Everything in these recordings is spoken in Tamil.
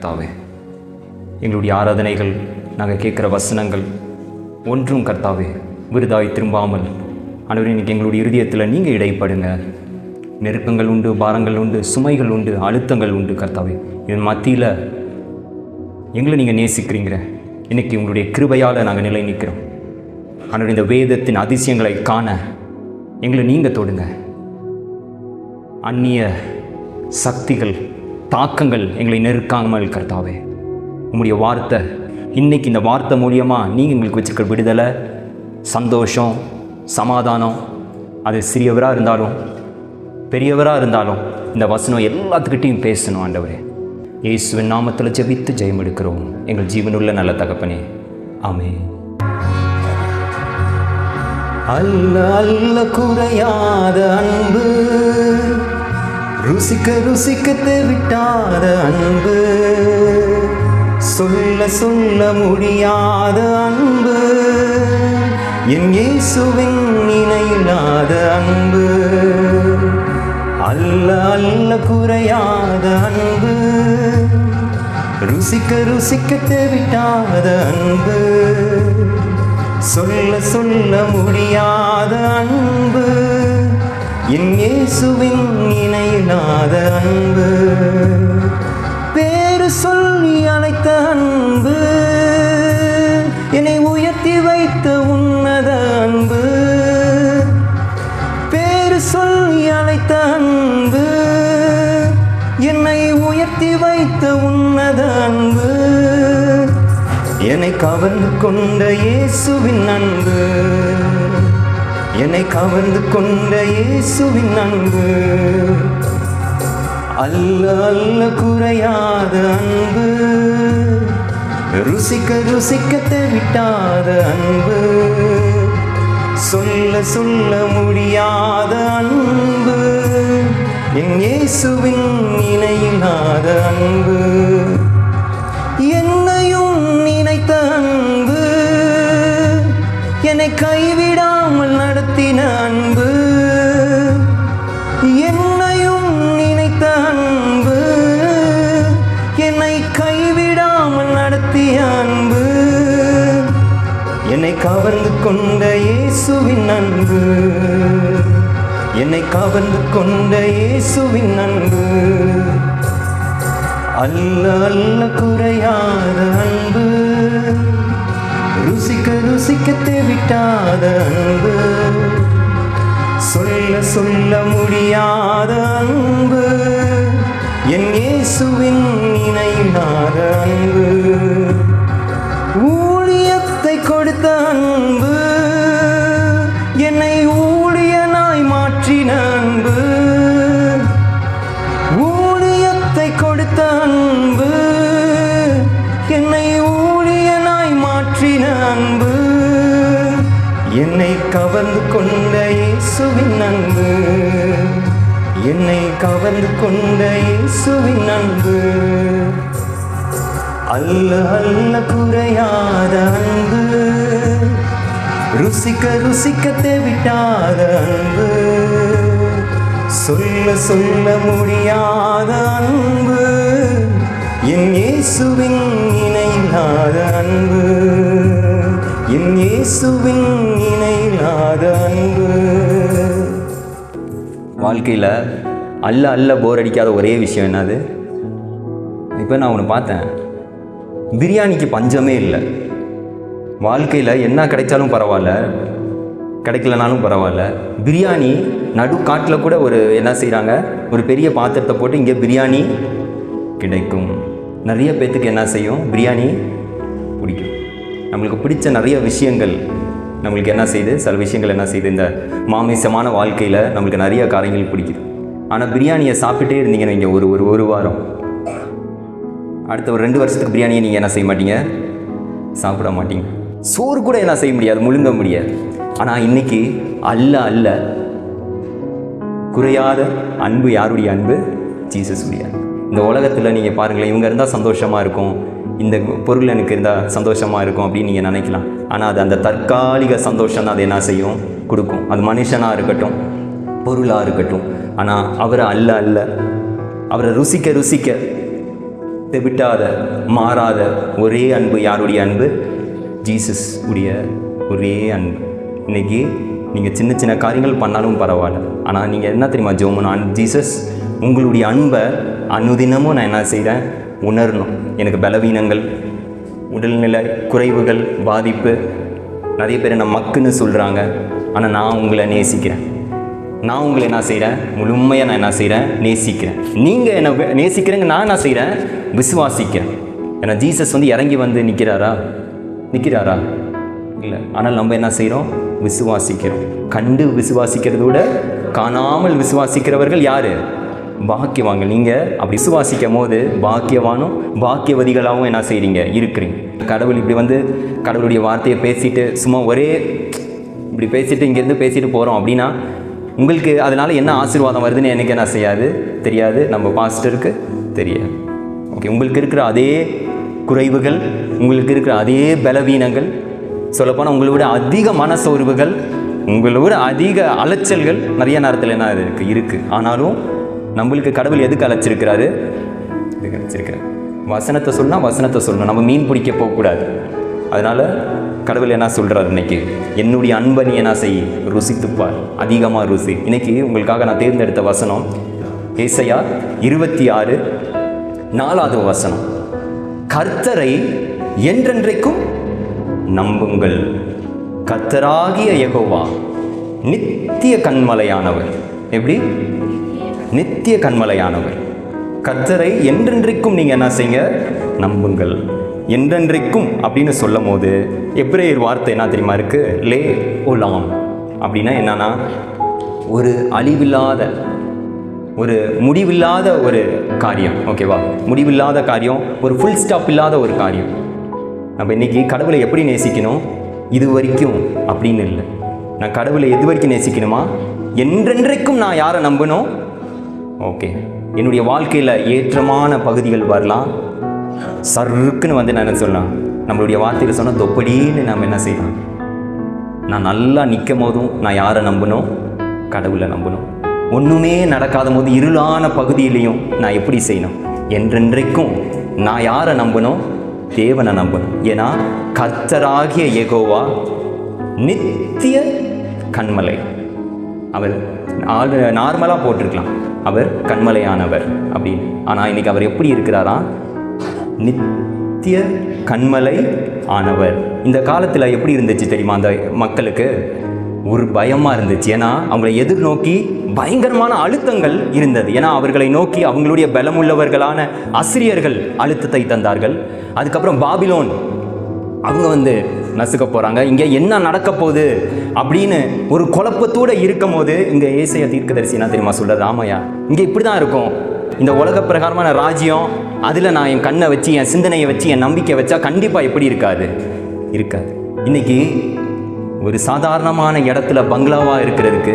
கர்த்தாவே. எங்களுடைய ஆராதனைகள், நாங்கள் கேட்குற வசனங்கள் ஒன்றும் கர்த்தாவே விருதாய் திரும்பாமல் ஆண்டவரே இன்றைக்கி எங்களுடைய இருதயத்தில் நீங்கள் இடைப்படுங்க. நெருக்கங்கள் உண்டு, பாரங்கள் உண்டு, சுமைகள் உண்டு, அழுத்தங்கள் உண்டு கர்த்தாவே. இதன் மத்தியில் எங்களை நீங்கள் நேசிக்கிறீங்க. இன்றைக்கி உங்களுடைய கிருபையால் நாங்கள் நிலை நிற்கிறோம். ஆண்டவரே இந்த வேதத்தின் அதிசயங்களை காண எங்களை நீங்கள் தொடுங்க. அந்நிய சக்திகள், தாக்கங்கள் எங்களை நெருக்காமல் கர்த்தாவே, உங்களுடைய வார்த்தை இன்றைக்கி இந்த வார்த்தை மூலியமாக நீங்கள் எங்களுக்கு வச்சுருக்கிற விடுதலை, சந்தோஷம், சமாதானம், அது சிறியவராக இருந்தாலும் பெரியவராக இருந்தாலும் இந்த வசனம் எல்லாத்துக்கிட்டையும் பேசணும். ஆண்டவரே இயேசுவின் நாமத்தில் ஜெபித்து ஜெயம் எடுக்கிறோம் எங்கள் ஜீவனுள்ள நல்ல தகப்பனே, ஆமென். அல்ல அல்ல குறையாத அன்பு, ருசிக்க ருசிக்க விட்டாத அன்பு, சொல்ல சொல்ல முடியாத அன்பு, என் இயேசுவின் இணையில்லாத அன்பு. அல்ல அல்ல குறையாத அன்பு, ருசிக்க ருசிக்க விட்டாத அன்பு, சொல்ல சொல்ல முடியாத அன்பு, என் இயேசுவின் இணையில்லாத அன்பு. பேரு சொல்லி அழைத்த அன்பு, என்னை உயர்த்தி வைத்த உன்னத அன்பு. பேரு சொல்லி அழைத்த அன்பு, என்னை உயர்த்தி வைத்த உன்னத அன்பு. என்னை கவர்ந்து கொண்ட இயேசுவின் அன்பு, என்னை கவர்ந்து கொண்ட இயேசுவின் அன்பு. அல்ல அல்ல குறையாத அன்பு, ருசிக்க ருசிக்க விட்டாத அன்பு, சொல்ல சொல்ல முடியாத அன்பு, என் இயேசுவின் இணையில்லாத அன்பு. என்னையும் நினைத்த அன்பு, என்னை கைவிடாமல் நடத்தின அன்பு. என்னையும் நினைத்த அன்பு, என்னை கைவிடாமல் நடத்திய அன்பு, என்னை கவர்ந்து கொண்ட இயேசுவின் அன்பு, என்னை கவர்ந்து கொண்ட இயேசுவின் அன்பு. அல்ல அல்ல குறையாத அன்பு, ருசிக்க ருசிக்க விட்டாத அன்பு, சொல்ல சொல்ல முடியாத அன்பு, என் இயேசுவின் இணையில்லாத அன்பு. ஊழியத்தை கொடுத்த அன்பு, என்னை ஊழியனாய் மாற்றின அன்பு. ஊழியத்தை கொடுத்த அன்பு, என்னை ஊழியனாய் மாற்றின அன்பு, என்னை கவர்ந்து கொண்ட இயேசுவின் அன்பு, என்னை கவர்ந்து கொண்ட இயேசுவின் அன்பு. அல்ல அல்ல குறையாத அன்பு, ருசிக்க ருசிக்க விட்டாத அன்பு, சொல்ல சொல்ல முடியாத அன்பு, என் இயேசுவின் இணையில்லாத அன்பு, என் இயேசுவின் இணையில்லாத அன்பு. வாழ்க்கையில் அல்ல அல்ல போர் அடிக்காத ஒரே விஷயம் என்னது? இப்போ நான் ஒன்று பார்த்தேன், பிரியாணிக்கு பஞ்சமே இல்லை. வாழ்க்கையில் என்ன கிடைச்சாலும் பரவாயில்ல, கிடைக்கலனாலும் பரவாயில்ல, பிரியாணி நடு காட்டில் கூட ஒரு என்ன செய்கிறாங்க, ஒரு பெரிய பாத்திரத்தை போட்டு இங்கே பிரியாணி கிடைக்கும். நிறைய பேர்த்துக்கு என்ன செய்யும், பிரியாணி பிடிக்கும். நம்மளுக்கு பிடிச்ச நிறைய விஷயங்கள் நம்மளுக்கு என்ன செய்யுது, சில விஷயங்கள் என்ன செய்யுது, இந்த மாமிசமான வாழ்க்கையில் நம்மளுக்கு நிறைய காரியங்கள் பிடிக்குது. ஆனால் பிரியாணியை சாப்பிட்டே இருந்தீங்கன்னு இங்கே ஒரு வாரம், அடுத்த ஒரு 2 வருஷத்துக்கு பிரியாணியை நீங்கள் என்ன செய்ய மாட்டீங்க, சாப்பிட மாட்டீங்க. சோறு கூட என்ன செய்ய முடியாது, முழுங்க முடியாது. ஆனால் இன்னைக்கு அல்ல அல்ல குறையாத அன்பு யாருடைய அன்பு? ஜீசஸுடைய. இந்த உலகத்தில் நீங்கள் பாருங்களேன், இவங்க இருந்தால் சந்தோஷமாக இருக்கும், இந்த பொருள் எனக்கு இருந்தால் சந்தோஷமாக இருக்கும் அப்படின்னு நீங்கள் நினைக்கலாம். ஆனால் அது அந்த தற்காலிக சந்தோஷம் தான் அது என்ன செய்யும், கொடுக்கும். அது மனுஷனாக இருக்கட்டும், பொருளாக இருக்கட்டும். ஆனால் அவரை அல்ல அல்ல அவரை ருசிக்க ருசிக்க தெவிட்டாத மாறாத ஒரே அன்பு யாருடைய அன்பு? ஜீசஸ் உடைய ஒரே அன்பு. இன்னைக்கு நீங்கள் சின்ன சின்ன காரியங்கள் பண்ணாலும் பரவாயில்ல, ஆனால் நீங்கள் என்ன தெரியுமா ஜெபம்? ஜீசஸ் உங்களுடைய அன்பை அனுதினமும் நான் என்ன செய்கிறேன்? உணரணும். எனக்கு பலவீனங்கள், உடல்நிலை குறைவுகள், பாதிப்பு, நிறைய பேர் என்ன மக்குன்னு சொல்கிறாங்க, ஆனால் நான் உங்களை நேசிக்கிறேன். நான் உங்களை என்ன செய்கிறேன்? முழுமையாக நான் என்ன செய்கிறேன்? நேசிக்கிறேன். நீங்கள் என்ன நேசிக்கிறேங்க, நான் என்ன செய்கிறேன்? விசுவாசிக்கிறேன். ஏன்னா ஜீசஸ் இறங்கி வந்து நிற்கிறாரா? இல்லை. ஆனால் நம்ம என்ன செய்கிறோம்? விசுவாசிக்கிறோம். கண்டு விசுவாசிக்கிறத விட காணாமல் விசுவாசிக்கிறவர்கள் யார்? பாக்கியவான்கள். நீங்கள் அப்படி விசுவாசிக்கும் போது பாக்கியவானும் பாக்கியவதிகளாகவும் என்ன செய்கிறீங்க? இருக்கிறீங்க. கடவுள் இப்படி கடவுளுடைய வார்த்தையை பேசிட்டு சும்மா ஒரே இப்படி பேசிட்டு இங்கேருந்து பேசிட்டு போகிறோம் அப்படின்னா உங்களுக்கு அதனால் என்ன ஆசீர்வாதம் வருதுன்னு எனக்கு என்ன செய்யாது? தெரியாது. நம்ம பாஸ்டருக்கு தெரியாது. ஓகே, உங்களுக்கு இருக்கிற அதே குறைவுகள், உங்களுக்கு இருக்கிற அதே பலவீனங்கள், சொல்லப்போனால் உங்களை விட அதிக மனசோர்வுகள், உங்களை விட அதிக அலைச்சல்கள் நிறைய நேரத்தில் என்ன இருக்குது. ஆனாலும் நம்மளுக்கு கடவுள் எதுக்கு அழைச்சிருக்கிறாரு? வசனத்தை சொல்லணும். நம்ம மீன் பிடிக்க போகக்கூடாது. அதனால் கடவுள் என்ன சொல்கிறார்? இன்னைக்கு என்னுடைய அன்பை நீ என்ன செய்? ருசித்துப்பார், அதிகமாக ருசி. இன்னைக்கு உங்களுக்காக நான் தேர்ந்தெடுத்த வசனம் ஏசாயா 26:4 வசனம். கர்த்தரை என்றென்றைக்கும் நம்புங்கள். கர்த்தராகிய யெகோவா நித்திய கன்மலையானவர். எப்படி? நித்திய கன்மலையானவர். கர்த்தரை என்றென்றைக்கும் நீங்கள் என்ன செய்யுங்க? நம்புங்கள். என்றென்றைக்கும் அப்படின்னு சொல்லும் போது எபிரேயர் வார்த்தை என்ன தெரியுமா இருக்கு? லே ஓலாம் அப்படின்னா என்னன்னா, ஒரு அழிவில்லாத, ஒரு முடிவில்லாத ஒரு காரியம். ஓகேவா? முடிவில்லாத காரியம், ஒரு ஃபுல் ஸ்டாப் இல்லாத ஒரு காரியம். நம்ம இன்னைக்கு கடவுளை எப்படி நேசிக்கணும்? இது வரைக்கும் அப்படின்னு இல்லை. நான் கடவுளை எது வரைக்கும் நேசிக்கணுமா? என்றென்றைக்கும் நான் யாரை நம்பணும்? ஓகே, என்னுடைய வாழ்க்கையில் ஏற்றமான பகுதிகள் வரலாம், சருக்குன்னு நான் என்ன சொல்லலாம், நம்மளுடைய வார்த்தையில் சொன்னால் தொப்படின்னு நம்ம என்ன செய்யலாம்? நான் நல்லா நிற்கும் போதும் நான் யாரை நம்பணும்? கடவுளை நம்பணும். ஒன்றுமே நடக்காத போது இருளான பகுதியிலையும் நான் எப்படி செய்யணும்? என்றென்றைக்கும் நான் யாரை நம்பணும்? தேவனை நம்பணும். ஏன்னா கர்த்தராகிய யெகோவா நித்திய கன்மலை. அவர் நார்மலாக போட்டிருக்கலாம், அவர் கன்மலையானவர் அப்படின்னு. ஆனால் இன்னைக்கு அவர் எப்படி இருக்கிறாரா? நித்திய கன்மலை ஆனவர். இந்த காலத்தில் எப்படி இருந்துச்சு தெரியுமா? அந்த மக்களுக்கு ஒரு பயமாக இருந்துச்சு. ஏன்னா அவங்களை எதிர்நோக்கி பயங்கரமான அழுத்தங்கள் இருந்தது. ஏன்னா அவர்களை நோக்கி அவங்களுடைய பலமுள்ளவர்களான அசிரியர்கள் அழுத்தத்தை தந்தார்கள். அதுக்கப்புறம் பாபிலோன் அவங்க நசுக்க போகிறாங்க. இங்கே என்ன நடக்க போகுது அப்படின்னு ஒரு குழப்பத்தோடு இருக்கும் போது இங்கே ஏசாயா தீர்க்கதரிசி என்ன தெரியுமா சொல்கிறார்? ராமையா, இங்கே இப்படி தான் இருக்கும். இந்த உலக பிரகாரமான ராஜ்யம், அதில் நான் என் கண்ணை வச்சு, என் சிந்தனையை வச்சு, என் நம்பிக்கை வச்சா கண்டிப்பாக எப்படி இருக்காது? இன்னைக்கு ஒரு சாதாரணமான இடத்துல பங்களாவாக இருக்கிறதுக்கு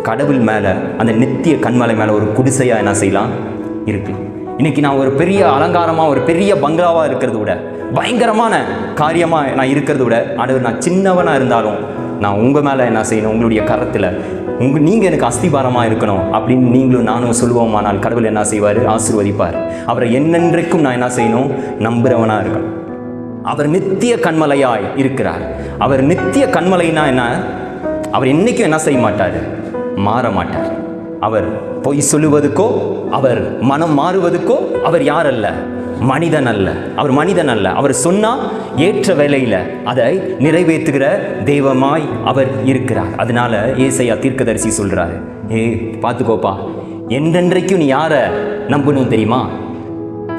கடவுள் மேலே, அந்த நித்திய கண்மலை மேலே ஒரு குடிசையாக என்ன செய்யலாம்? இருக்கலாம். இன்னைக்கு நான் ஒரு பெரிய அலங்காரமாக, ஒரு பெரிய பங்களாவாக இருக்கிறத விட, பயங்கரமான காரியமாக நான் இருக்கிறத விட, ஆண்டவர் நான் சின்னவனாக இருந்தாலும் நான் உங்கள் மேலே என்ன செய்யணும்? உங்களுடைய கரத்தில் நீங்கள் எனக்கு அஸ்திபாரமாக இருக்கணும் அப்படின்னு நீங்களும் நானும் சொல்லுவோமானால் கடவுள் என்ன செய்வார்? ஆசீர்வதிப்பார். அவரை என்னென்றைக்கும் நான் என்ன செய்யணும்? நம்புகிறவனாக இருக்கணும். அவர் நித்திய கண்மலையாய் இருக்கிறார். அவர் நித்திய கண்மலைனா என்ன? அவர் என்னைக்கும் என்ன செய்ய மாட்டார்? மாற மாட்டார். அவர் பொய் சொல்லுவதுக்கோ, அவர் மனம் மாறுவதுக்கோ அவர் யார் அல்ல? மனிதன் அல்ல. அவர் மனிதன் அல்ல. அவர் சொன்னால் ஏற்ற வேளையில் அதை நிறைவேற்றுகிற தெய்வமாய் அவர் இருக்கிறார். அதனால ஏசாயா தீர்க்கதரிசி சொல்கிறாரு, பார்த்துக்கோப்பா, என்றென்றைக்கும் நீ யாரை நம்பணும் தெரியுமா?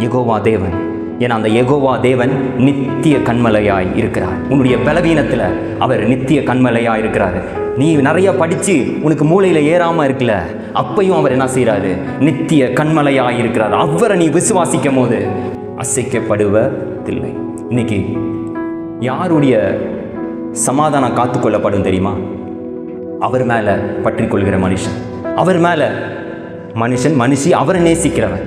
யெகோவா தேவன். ஏன்னா அந்த யெகோவா தேவன் நித்திய கண்மலையாய் இருக்கிறார். உன்னுடைய பலவீனத்தில் அவர் நித்திய கண்மலையாய் இருக்கிறார். நீ நிறைய படித்து உனக்கு மூளையில் ஏறாமல் இருக்கல, அப்பையும் அவர் என்ன செய்கிறாரு? நித்திய கண்மலையாய் இருக்கிறார். அவரை நீ விசுவாசிக்கும் போது அசைக்கப்படுவதில்லை. இன்னைக்கு யாருடைய சமாதானம் காத்துக்கொள்ளப்படும் தெரியுமா? அவர் மேலே பற்றி கொள்கிற மனுஷன், அவர் மேலே மனுஷி அவரை நேசிக்கிறவன்,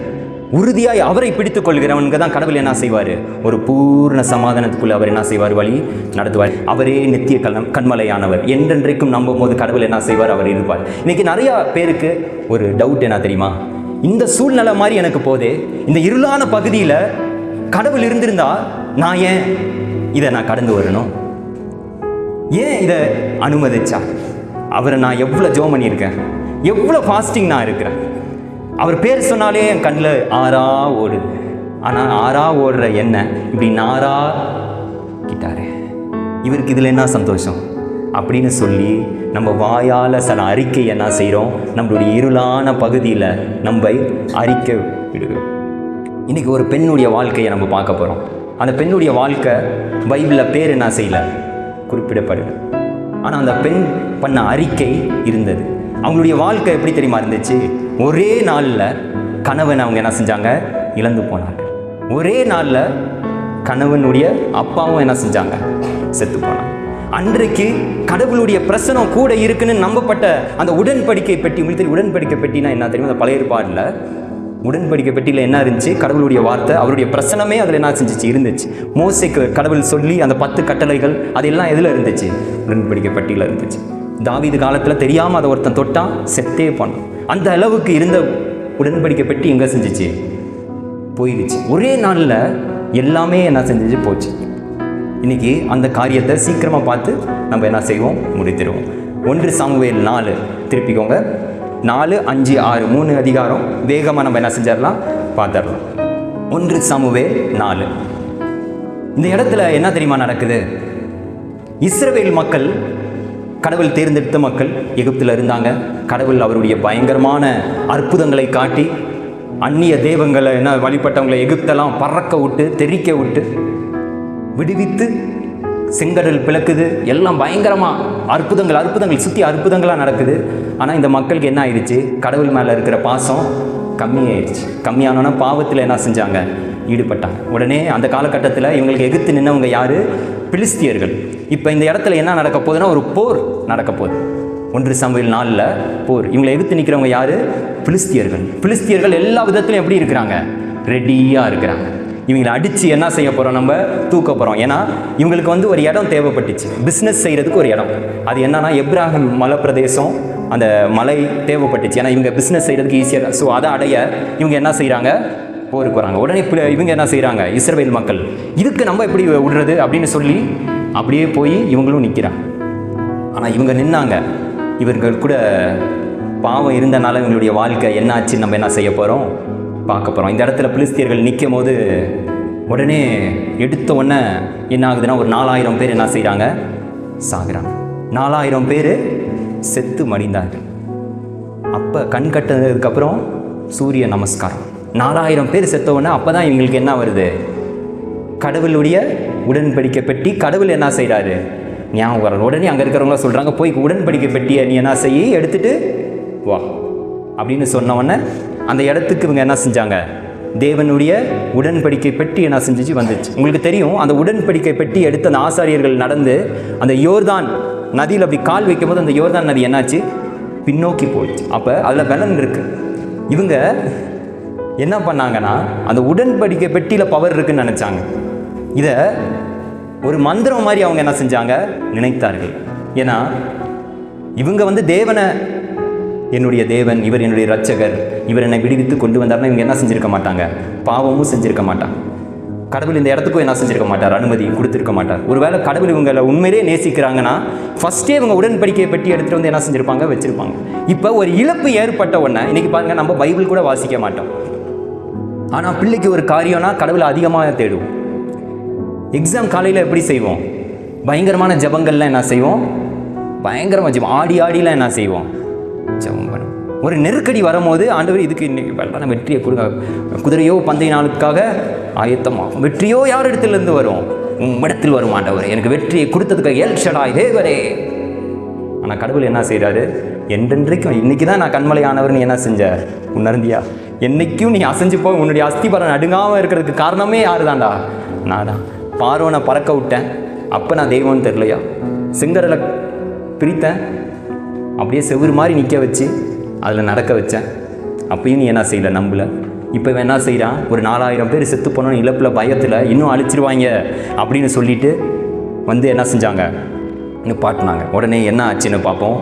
உறுதியாய் அவரை பிடித்துக் கொள்கிறவனுக்கு தான் கடவுள் என்ன செய்வார்? ஒரு பூர்ண சமாதானத்துக்குள்ள அவர் என்ன செய்வார்? வழி நடத்துவார். அவரே நித்திய கண்மலையானவர். என்றென்றைக்கும் நம்பும் போது கடவுள் என்ன செய்வார்? அவர் இருப்பார். இன்னைக்கு நிறைய பேருக்கு ஒரு டவுட் என்ன தெரியுமா? இந்த சூழ்நிலை மாதிரி எனக்கு போதே, இந்த இருளான பகுதியில் கடவுள் இருந்திருந்தா நான் ஏன் இதை நான் கடந்து வரணும்? ஏன் இதை அனுமதிச்சா? அவரை நான் எவ்வளோ ஜெபம் பண்ணியிருக்கேன், எவ்வளோ ஃபாஸ்டிங் நான் இருக்கிறேன். அவர் பேர் சொன்னாலே என் கண்ணில் ஆறா ஓடுது. ஆனால் ஆறா ஓடுற என்ன இப்படி நாரா கிட்டாரு, இவருக்கு இதில் என்ன சந்தோஷம் அப்படின்னு சொல்லி நம்ம வாயால் சில அறிக்கை என்ன செய்கிறோம், நம்மளுடைய இருளான பகுதியில் நம்ம அறிக்கை விடுவோம். இன்றைக்கி ஒரு பெண்ணுடைய வாழ்க்கையை நம்ம பார்க்க போகிறோம். அந்த பெண்ணுடைய வாழ்க்கை பைபிளில் பேர் என்ன செய்யலை, குறிப்பிடப்படலை. ஆனால் அந்த பெண் பண்ண அறிக்கை இருந்தது. அவங்களுடைய வாழ்க்கை எப்படி தெரியுமா இருந்துச்சு? ஒரே நாளில் கணவன் அவங்க என்ன செஞ்சாங்க, இழந்து போனாங்க. ஒரே நாளில் கணவனுடைய அப்பாவும் என்ன செஞ்சாங்க, செத்து போனாங்க. அன்றைக்கு கடவுளுடைய பிரசனம் கூட இருக்குன்னு நம்பப்பட்ட அந்த உடன்படிக்கை பெட்டி, உங்களுக்கு தெரியும் உடன்படிக்கை பெட்டினா என்ன தெரியும்? அந்த பழைய ஏற்பாடில் உடன்படிக்கை பெட்டியில் என்ன இருந்துச்சு? கடவுளுடைய வார்த்தை, அவருடைய பிரசனமே அதில் என்ன செஞ்சிச்சு, இருந்துச்சு. மோசேக்கு கடவுள் சொல்லி அந்த 10 கட்டளைகள் அதெல்லாம் எதில் இருந்துச்சு? உடன்படிக்கை பெட்டியில் இருந்துச்சு. தாவீது காலத்தில் தெரியாமல் அதை ஒருத்தன் தொட்டான், செத்தே போனான். அந்த அளவுக்கு இருந்த உடன்படிக்கை பெட்டி எங்கே செஞ்சிச்சு, போயிடுச்சு. ஒரே நாளில் எல்லாமே என்ன செஞ்சிச்சு, போச்சு. இன்னைக்கு அந்த காரியத்தை சீக்கிரமாக பார்த்து நம்ம என்ன செய்வோம், முடித்திடுவோம். 1 சாமுவேல் 4 திருப்பிக்கோங்க, 4, 5, 6 3 அதிகாரம் வேகமாக நம்ம என்ன செஞ்சிடலாம், பார்த்துடலாம். 1 சாமுவேல் 4. இந்த இடத்துல என்ன தெரியுமா நடக்குது? இஸ்ரவேல் மக்கள், கடவுள் தேர்ந்தெடுத்த மக்கள் எகிப்தில் இருந்தாங்க. கடவுள் அவருடைய பயங்கரமான அற்புதங்களை காட்டி அந்நிய தெய்வங்களை என்ன வழிபட்டவங்களை எகிப்தெல்லாம் பறக்க விட்டு தெறிக்க விட்டு விடுவித்து செங்கடல் பிளக்குது. எல்லாம் பயங்கரமாக அற்புதங்கள் சுற்றி அற்புதங்களாக நடக்குது. ஆனால் இந்த மக்களுக்கு என்ன ஆயிடுச்சு, கடவுள் மேலே இருக்கிற பாசம் கம்மியாயிடுச்சு. கம்மியானோன்னா பாவத்தில் என்ன செஞ்சாங்க, ஈடுபட்டாங்க. உடனே அந்த காலகட்டத்தில் இவங்களுக்கு எதிர்த்து நின்றவங்க யார், பிலிஸ்தியர்கள். இப்போ இந்த இடத்துல என்ன நடக்க போகுதுன்னா, ஒரு போர் நடக்க போகுது. 1 சாமுவேல் 4 போர். இவங்களை எதிர்த்து நிற்கிறவங்க யார், பிலிஸ்தியர்கள். பிலிஸ்தியர்கள் எல்லா விதத்திலும் எப்படி இருக்கிறாங்க, ரெடியாக இருக்கிறாங்க. இவங்களை அடித்து என்ன செய்ய போகிறோம், நம்ம தூக்க போகிறோம். ஏன்னா இவங்களுக்கு ஒரு இடம் தேவைப்பட்டுச்சு, பிஸ்னஸ் செய்கிறதுக்கு ஒரு இடம். அது என்னன்னா எப்ராஹிம் மலை பிரதேசம், அந்த மலை தேவைப்பட்டுச்சு. ஏன்னா இவங்க பிஸ்னஸ் செய்கிறதுக்கு ஈஸியாக. ஸோ அதை அடைய இவங்க என்ன செய்கிறாங்க, போருக்கு வராங்க. உடனே இவங்க என்ன செய்கிறாங்க, இஸ்ரவேல் மக்கள், இதுக்கு நம்ம எப்படி விடுறது அப்படின்னு சொல்லி அப்படியே போய் இவங்களும் நிற்கிறாங்க. ஆனால் இவங்க நின்னாங்க. இவர்கள் கூட பாவம் இருந்தனால இவங்களுடைய வாழ்க்கை என்னாச்சு நம்ம என்ன செய்ய போகிறோம், பார்க்க போகிறோம். இந்த இடத்துல பிலிஸ்தியர்கள் நிற்கும் போது உடனே எடுத்த உடனே என்ன ஆகுதுன்னா, ஒரு 4000 பேர் என்ன செய்கிறாங்க, சாகுறாங்க. 4000 பேர் செத்து மடிந்தார்கள். அப்போ கண் கட்டினதுக்கப்புறம் சூரிய நமஸ்காரம். 4000 பேர் செத்த உடனே அப்போ தான் இவங்களுக்கு என்ன வருது, கடவுளுடைய உடன்படிக்கை பெட்டி, கடவுள் என்ன செய்கிறாரு, ஞாபகம் வர. உடனே அங்கே இருக்கிறவங்க சொல்கிறாங்க, போய் உடன்படிக்கை பெட்டியை நீ என்ன செய்ய, எடுத்துகிட்டு வா அப்படின்னு சொன்ன உடனே அந்த இடத்துக்கு இவங்க என்ன செஞ்சாங்க, தேவனுடைய உடன்படிக்கை பெட்டி என்ன செஞ்சிச்சு, வந்துச்சு. உங்களுக்கு தெரியும், அந்த உடன்படிக்கை பெட்டி எடுத்து அந்த ஆசாரியர்கள் நடந்து அந்த யோர்தான் நதியில் அப்படி கால் வைக்கும் போது அந்த யோர்தான் நதி என்னாச்சு, பின்னோக்கி போயிடுச்சு. அப்போ அதில் பலன் இருக்குது. இவங்க என்ன பண்ணாங்கன்னா, அந்த உடன்படிக்கை பெட்டியில் பவர் இருக்குன்னு நினச்சாங்க. இதை ஒரு மந்திரம் மாதிரி அவங்க என்ன செஞ்சாங்க, நினைத்தார்கள். ஏன்னா இவங்க தேவனை, என்னுடைய தேவன், இவர் என்னுடைய இரட்சகர், இவர் என்னை விடுவித்து கொண்டு வந்தார்னா இவங்க என்ன செஞ்சுருக்க மாட்டாங்க, பாவமும் செஞ்சுருக்க மாட்டாங்க. கடவுள் இந்த இடத்துக்கும் என்ன செஞ்சுருக்க மாட்டார், அனுமதி கொடுத்துருக்க மாட்டார். ஒருவேளை கடவுள் இவங்களை உண்மையிலே நேசிக்கிறாங்கன்னா ஃபஸ்ட்டே இவங்க உடன்படிக்கையை பெட்டி எடுத்துகிட்டு வந்து என்ன செஞ்சுருப்பாங்க, வச்சுருப்பாங்க. இப்போ ஒரு இழப்பு ஏற்பட்ட உடனே, இன்றைக்கி பாருங்கள், நம்ம பைபிள் கூட வாசிக்க மாட்டோம். ஆனால் பிள்ளைக்கு ஒரு காரியம்னா கடவுளை அதிகமாக தேடுவோம். எக்ஸாம் காலையில் எப்படி செய்வோம், பயங்கரமான ஜபங்கள்லாம் என்ன செய்வோம், பயங்கரமாக ஜபம், ஆடிலாம் என்ன செய்வோம், ஜபம் பண்ணும். ஒரு நெருக்கடி வரும்போது ஆண்டவர் இதுக்கு இன்னைக்கு வெற்றியை கொடுங்க, குதிரையோ பந்தய நாளுக்காக ஆயத்தமாகும், வெற்றியோ யார் இடத்துலேருந்து வரும், உம்மிடத்தில் வரும் ஆண்டவர், எனக்கு வெற்றியை கொடுத்ததுக்காக எல் ஷடாய் தேவரே. ஆனால் கடவுள் என்ன செய்கிறாரு, என்றென்றைக்கும் இன்னைக்கு தான் நான் கண்மலையானவர் என்ன செஞ்ச உணர்ந்தியா, என்னைக்கும் நீ அசைஞ்சு போய் உன்னுடைய அஸ்திபாரம் நடுங்காமல் இருக்கிறதுக்கு காரணமே யாரு தான்டா, நான் தான். பார்வோனை பறக்க விட்டேன், அப்போ நான் தெய்வம்னு தெரியலையா, செங்கடலை பிரித்தேன், அப்படியே செவ்வறு மாதிரி நிற்க வச்சு அதில் நடக்க வச்சேன், அப்பயும் நீ என்ன செய்யலை, நம்பல. இப்போ இவன் என்ன செய்கிறான், ஒரு 4000 பேர் செத்து போனோன்னு இழப்பில் பயத்தில் இன்னும் அழிச்சிருவாங்க அப்படின்னு சொல்லிட்டு என்ன செஞ்சாங்க, இன்னும் பாட்டினாங்க. உடனே என்ன ஆச்சுன்னு பார்ப்போம்.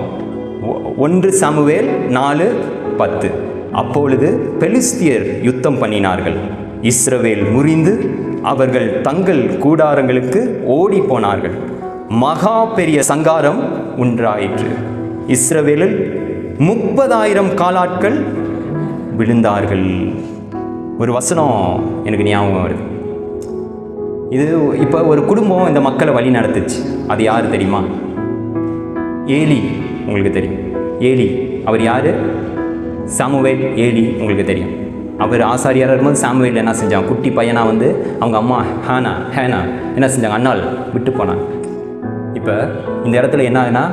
1 சாமுவேல் 4:10. அப்பொழுது பெலிஸ்தியர் யுத்தம் பண்ணினார்கள். இஸ்ரவேல் முறிந்து அவர்கள் தங்கள் கூடாரங்களுக்கு ஓடி போனார்கள். மகா பெரிய சங்காரம் உண்டாயிற்று. இஸ்ரவேலில் 30,000 காலாட்கள் விழுந்தார்கள். ஒரு வசனம் எனக்கு ஞாபகம் வருது. இது இப்போ ஒரு குடும்பம் இந்த மக்களை வழி நடத்துச்சு. அது யார் தெரியுமா? ஏலி. உங்களுக்கு தெரியும் ஏலி. அவர் யார்? சாமுவேல். ஏலி உங்களுக்கு தெரியும். அவர் ஆசாரியார் இருக்கும்போது சாமுவேல் என்ன செஞ்சாங்க? குட்டி பையனாக வந்து அவங்க அம்மா ஹேனா என்ன செஞ்சாங்க? அண்ணாள் விட்டு போனாங்க. இப்போ இந்த இடத்துல என்ன ஆகுனா,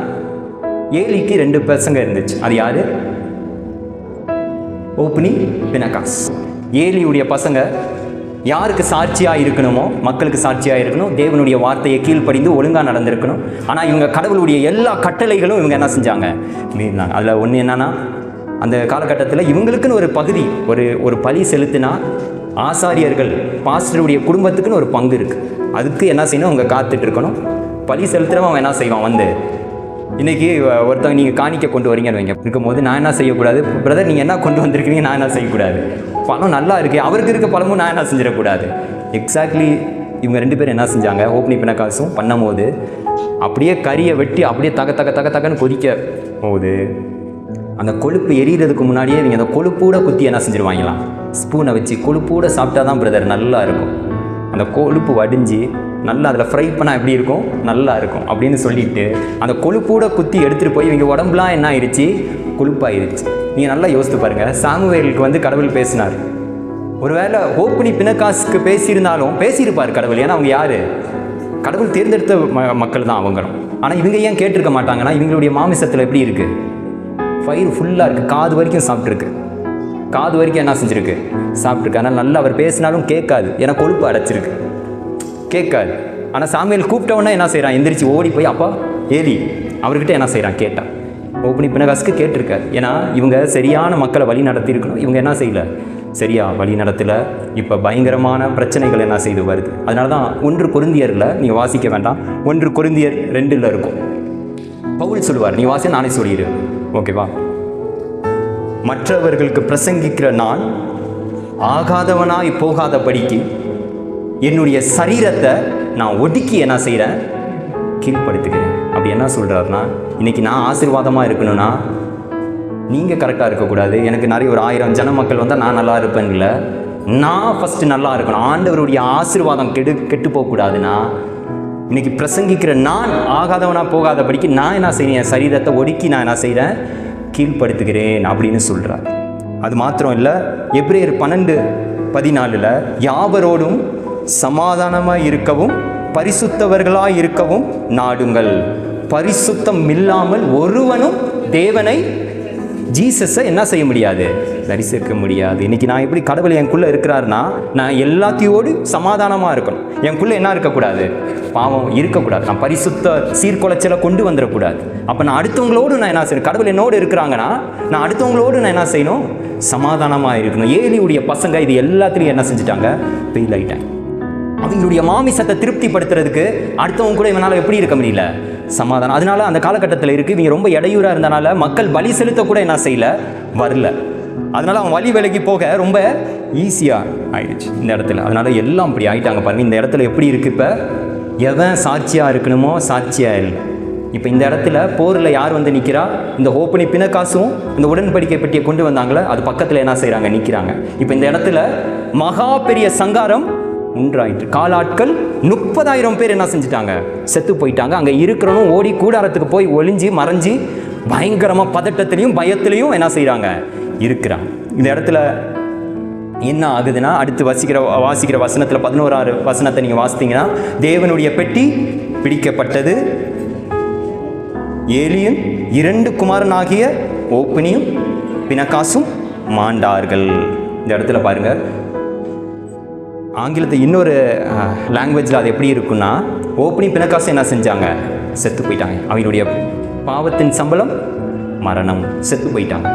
ஏலிக்கு 2 பசங்க இருந்துச்சு. அது யார்? ஓப்னி, பினகாஸ். ஏலியுடைய பசங்க யாருக்கு சாட்சியாக இருக்கணுமோ, மக்களுக்கு சாட்சியாக இருக்கணும், தேவனுடைய வார்த்தையை கீழ்ப்படிந்து ஒழுங்காக நடந்திருக்கணும். ஆனால் இவங்க கடவுளுடைய எல்லா கட்டளைகளும் இவங்க என்ன செஞ்சாங்க? மீறினாங்க. அதில் ஒன்று என்னன்னா, அந்த காலகட்டத்தில் இவங்களுக்குன்னு ஒரு பகுதி, ஒரு பலி செலுத்தினா ஆசாரியர்கள் பாஸ்டருடைய குடும்பத்துக்குன்னு ஒரு பங்கு இருக்குது. அதுக்கு என்ன செய்யணும்? அவங்க காத்துட்டு இருக்கணும். பலி செலுத்துகிறவன் அவன் என்ன செய்வான்? வந்து இன்றைக்கி ஒருத்தவங்க நீங்கள் காணிக்க கொண்டு வரீங்கன்னு வைங்க, இருக்கும்போது நான் என்ன செய்யக்கூடாது? பிரதர் நீங்கள் என்ன கொண்டு வந்திருக்கீங்க, நான் என்ன செய்யக்கூடாது? பழம் நல்லா இருக்குது, அவருக்கு இருக்க பழமும் நான் என்ன செஞ்சிடக்கூடாது? எக்ஸாக்ட்லி இவங்க 2 பேரும் என்ன செஞ்சாங்க? ஓப்னி பினகாசும் பண்ணும்போது அப்படியே கறியை வெட்டி அப்படியே தகன்னு கொதிக்க போகுது. அந்த கொழுப்பு எரியறதுக்கு முன்னாடியே இவங்க அந்த கொழுப்பூட குத்தி என்ன செஞ்சிருவாங்களாம்? ஸ்பூனை வச்சு கொழுப்பூட சாப்பிட்டா தான் பிரதர் நல்லா இருக்கும். அந்த கொழுப்பு வடிஞ்சு நல்லா அதில் ஃப்ரை பண்ணால் எப்படி இருக்கும்? நல்லா இருக்கும் அப்படின்னு சொல்லிட்டு அந்த கொழுப்பூட குத்தி எடுத்துகிட்டு போய் இவங்க உடம்புலாம் என்ன ஆயிடுச்சு? கொழுப்பாயிருச்சு. நீங்கள் நல்லா யோசித்து பாருங்கள். சாமுவேலுக்கு வந்து கடவுள் பேசினார். ஒருவேளை ஓப்னி பினகாஸ்க்கு பேசியிருப்பார் கடவுள். ஏன்னா அவங்க யார்? கடவுள் தேர்ந்தெடுத்த மக்கள் தான் அவங்களும். ஆனால் இவங்க ஏன் கேட்டிருக்க மாட்டாங்கன்னா, இவங்களுடைய மாமிசத்தில் எப்படி இருக்குது? ஃபயர் ஃபுல்லாக இருக்குது. காது வரைக்கும் சாப்பிட்ருக்கு. காது வரைக்கும் என்ன செஞ்சுருக்கு? சாப்பிட்ருக்கு. ஆனால் நல்லா அவர் பேசினாலும் கேட்காது. ஏன்னா கொழுப்பு அடைச்சிருக்கு, கேட்காது. ஆனால் சாமுவேல் கூப்பிட்டவொன்னே என்ன செய்கிறான்? எந்திரிச்சு ஓடி போய் அப்பா ஏலி அவர்கிட்ட என்ன செய்கிறான்? கேட்டான். ஓப்னி பினகாஸ்க்கு கேட்டிருக்காரு. ஏன்னா இவங்க சரியான மக்களை வழி நடத்தியிருக்கணும். இவங்க என்ன செய்யலை? சரியா வழி நடத்தலை. இப்போ பயங்கரமான பிரச்சனைகள் என்ன செய்து வருது. அதனால தான் 1 கொரிந்தியரில் நீங்கள் வாசிக்க வேண்டாம், 1 கொரிந்தியர் 2 இருக்கும். பவுல் சொல்லுவார், நீ வாசி, நானே சொல்லிடு, ஓகேவா? மற்றவர்களுக்கு பிரசங்கிக்கிற நான் ஆகாதவனாய் போகாதபடிக்கு என்னுடைய சரீரத்தை நான் ஒடுக்கி என்ன செய்கிறேன்? கீழ்ப்படுத்துகிறேன். அப்படி என்ன சொல்கிறாருன்னா, இன்றைக்கி நான் ஆசீர்வாதமாக இருக்கணும்னா நீங்கள் கரெக்டாக இருக்கக்கூடாது. எனக்கு நிறைய ஒரு 1000 ஜன மக்கள் வந்தால் நான் நல்லா இருப்பேன் இல்லை, நான் ஃபஸ்ட்டு நல்லா இருக்கணும். ஆண்டவருடைய ஆசீர்வாதம் கெட்டு போகக்கூடாதுன்னா இன்றைக்கி பிரசங்கிக்கிற நான் ஆகாதவனாக போகாதபடிக்கு நான் என்ன செய்கிறேன்? என் சரீரத்தை ஒடுக்கி நான் என்ன செய்கிறேன்? கீழ்ப்படுத்துகிறேன் அப்படின்னு சொல்கிறார். அது மாத்திரம் இல்லை, எபிரேயர் 12:14 யாவரோடும் சமாதானமாக இருக்கவும் பரிசுத்தவர்களாக இருக்கவும் நாடுங்கள். பரிசுத்தம் இல்லாமல் ஒருவனும் தேவனை ஜீசஸை என்ன செய்ய முடியாது? தரிசிக்க முடியாது. இன்றைக்கி நான் எப்படி கடவுள் எனக்குள்ளே இருக்கிறாருன்னா, நான் எல்லாத்தையோடு சமாதானமாக இருக்கணும். எனக்குள்ளே என்ன இருக்கக்கூடாது? பாவம் இருக்கக்கூடாது. நான் பரிசுத்த சீர்குலைச்சலை கொண்டு வந்துடக்கூடாது. அப்போ நான் அடுத்தவங்களோடு நான் என்ன செய்யணும்? கடவுள் என்னோடு இருக்கிறாங்கன்னா நான் அடுத்தவங்களோடு நான் என்ன செய்யணும்? சமாதானமாக இருக்கணும். ஏலியுடைய பசங்க இது எல்லாத்துலேயும் என்ன செஞ்சுட்டாங்க? ஃபெயில் ஆகிட்டாங்க. அவங்களுடைய மாமிசத்தை திருப்திப்படுத்துறதுக்கு அடுத்தவங்க கூட இவனால் எப்படி இருக்க முடியல? சமாதானம். அதனால அந்த காலகட்டத்தில் இருக்குது, இவங்க ரொம்ப இடையூறாக இருந்தனால மக்கள் பலி செலுத்த கூட என்ன செய்யல? வரல. அதனால அவன் வழி விலகி போக ரொம்ப ஈஸியாக ஆயிடுச்சு இந்த இடத்துல. அதனால எல்லாம் இப்படி ஆயிட்டாங்க பாருங்க. இந்த இடத்துல எப்படி இருக்குது? இப்போ எவன் சாட்சியாக இருக்கணுமோ சாட்சியாக இல்லை. இப்போ இந்த இடத்துல போரில் யார் வந்து நிற்கிறா? இந்த ஓப்னி பினகாசும் இந்த உடன்படிக்கை பெட்டியை கொண்டு வந்தாங்களே, அது பக்கத்தில் என்ன செய்கிறாங்க? நிற்கிறாங்க. இப்போ இந்த இடத்துல மகா பெரிய சங்காரம் உண்டாயிற்று. காலாட்கள் 30,000 பேர் என்ன செஞ்சுட்டாங்க? செத்து போயிட்டாங்க. அங்கே இருக்கிறவனும் ஓடி கூடாரத்துக்கு போய் ஒளிஞ்சு மறைஞ்சி பயங்கரமாக பதட்டத்திலையும் பயத்திலையும் என்ன செய்கிறாங்க? இருக்கிறாங்க. இந்த இடத்துல என்ன ஆகுதுன்னா, அடுத்து வாசிக்கிற வசனத்தில் 11 வசனத்தை நீங்கள் வாசித்தீங்கன்னா, தேவனுடைய பெட்டி பிடிக்கப்பட்டது. ஏலியும் 2 குமாரனாகிய ஓப்னியும் பினகாசும் மாண்டார்கள். இந்த இடத்துல பாருங்கள், ஆங்கிலத்தை இன்னொரு லாங்குவேஜில் அது எப்படி இருக்குன்னா, ஓப்னி பினகாசு என்ன செஞ்சாங்க? செத்து போயிட்டாங்க. அவங்களுடைய பாவத்தின் சம்பளம் மரணம். செத்து போயிட்டாங்க.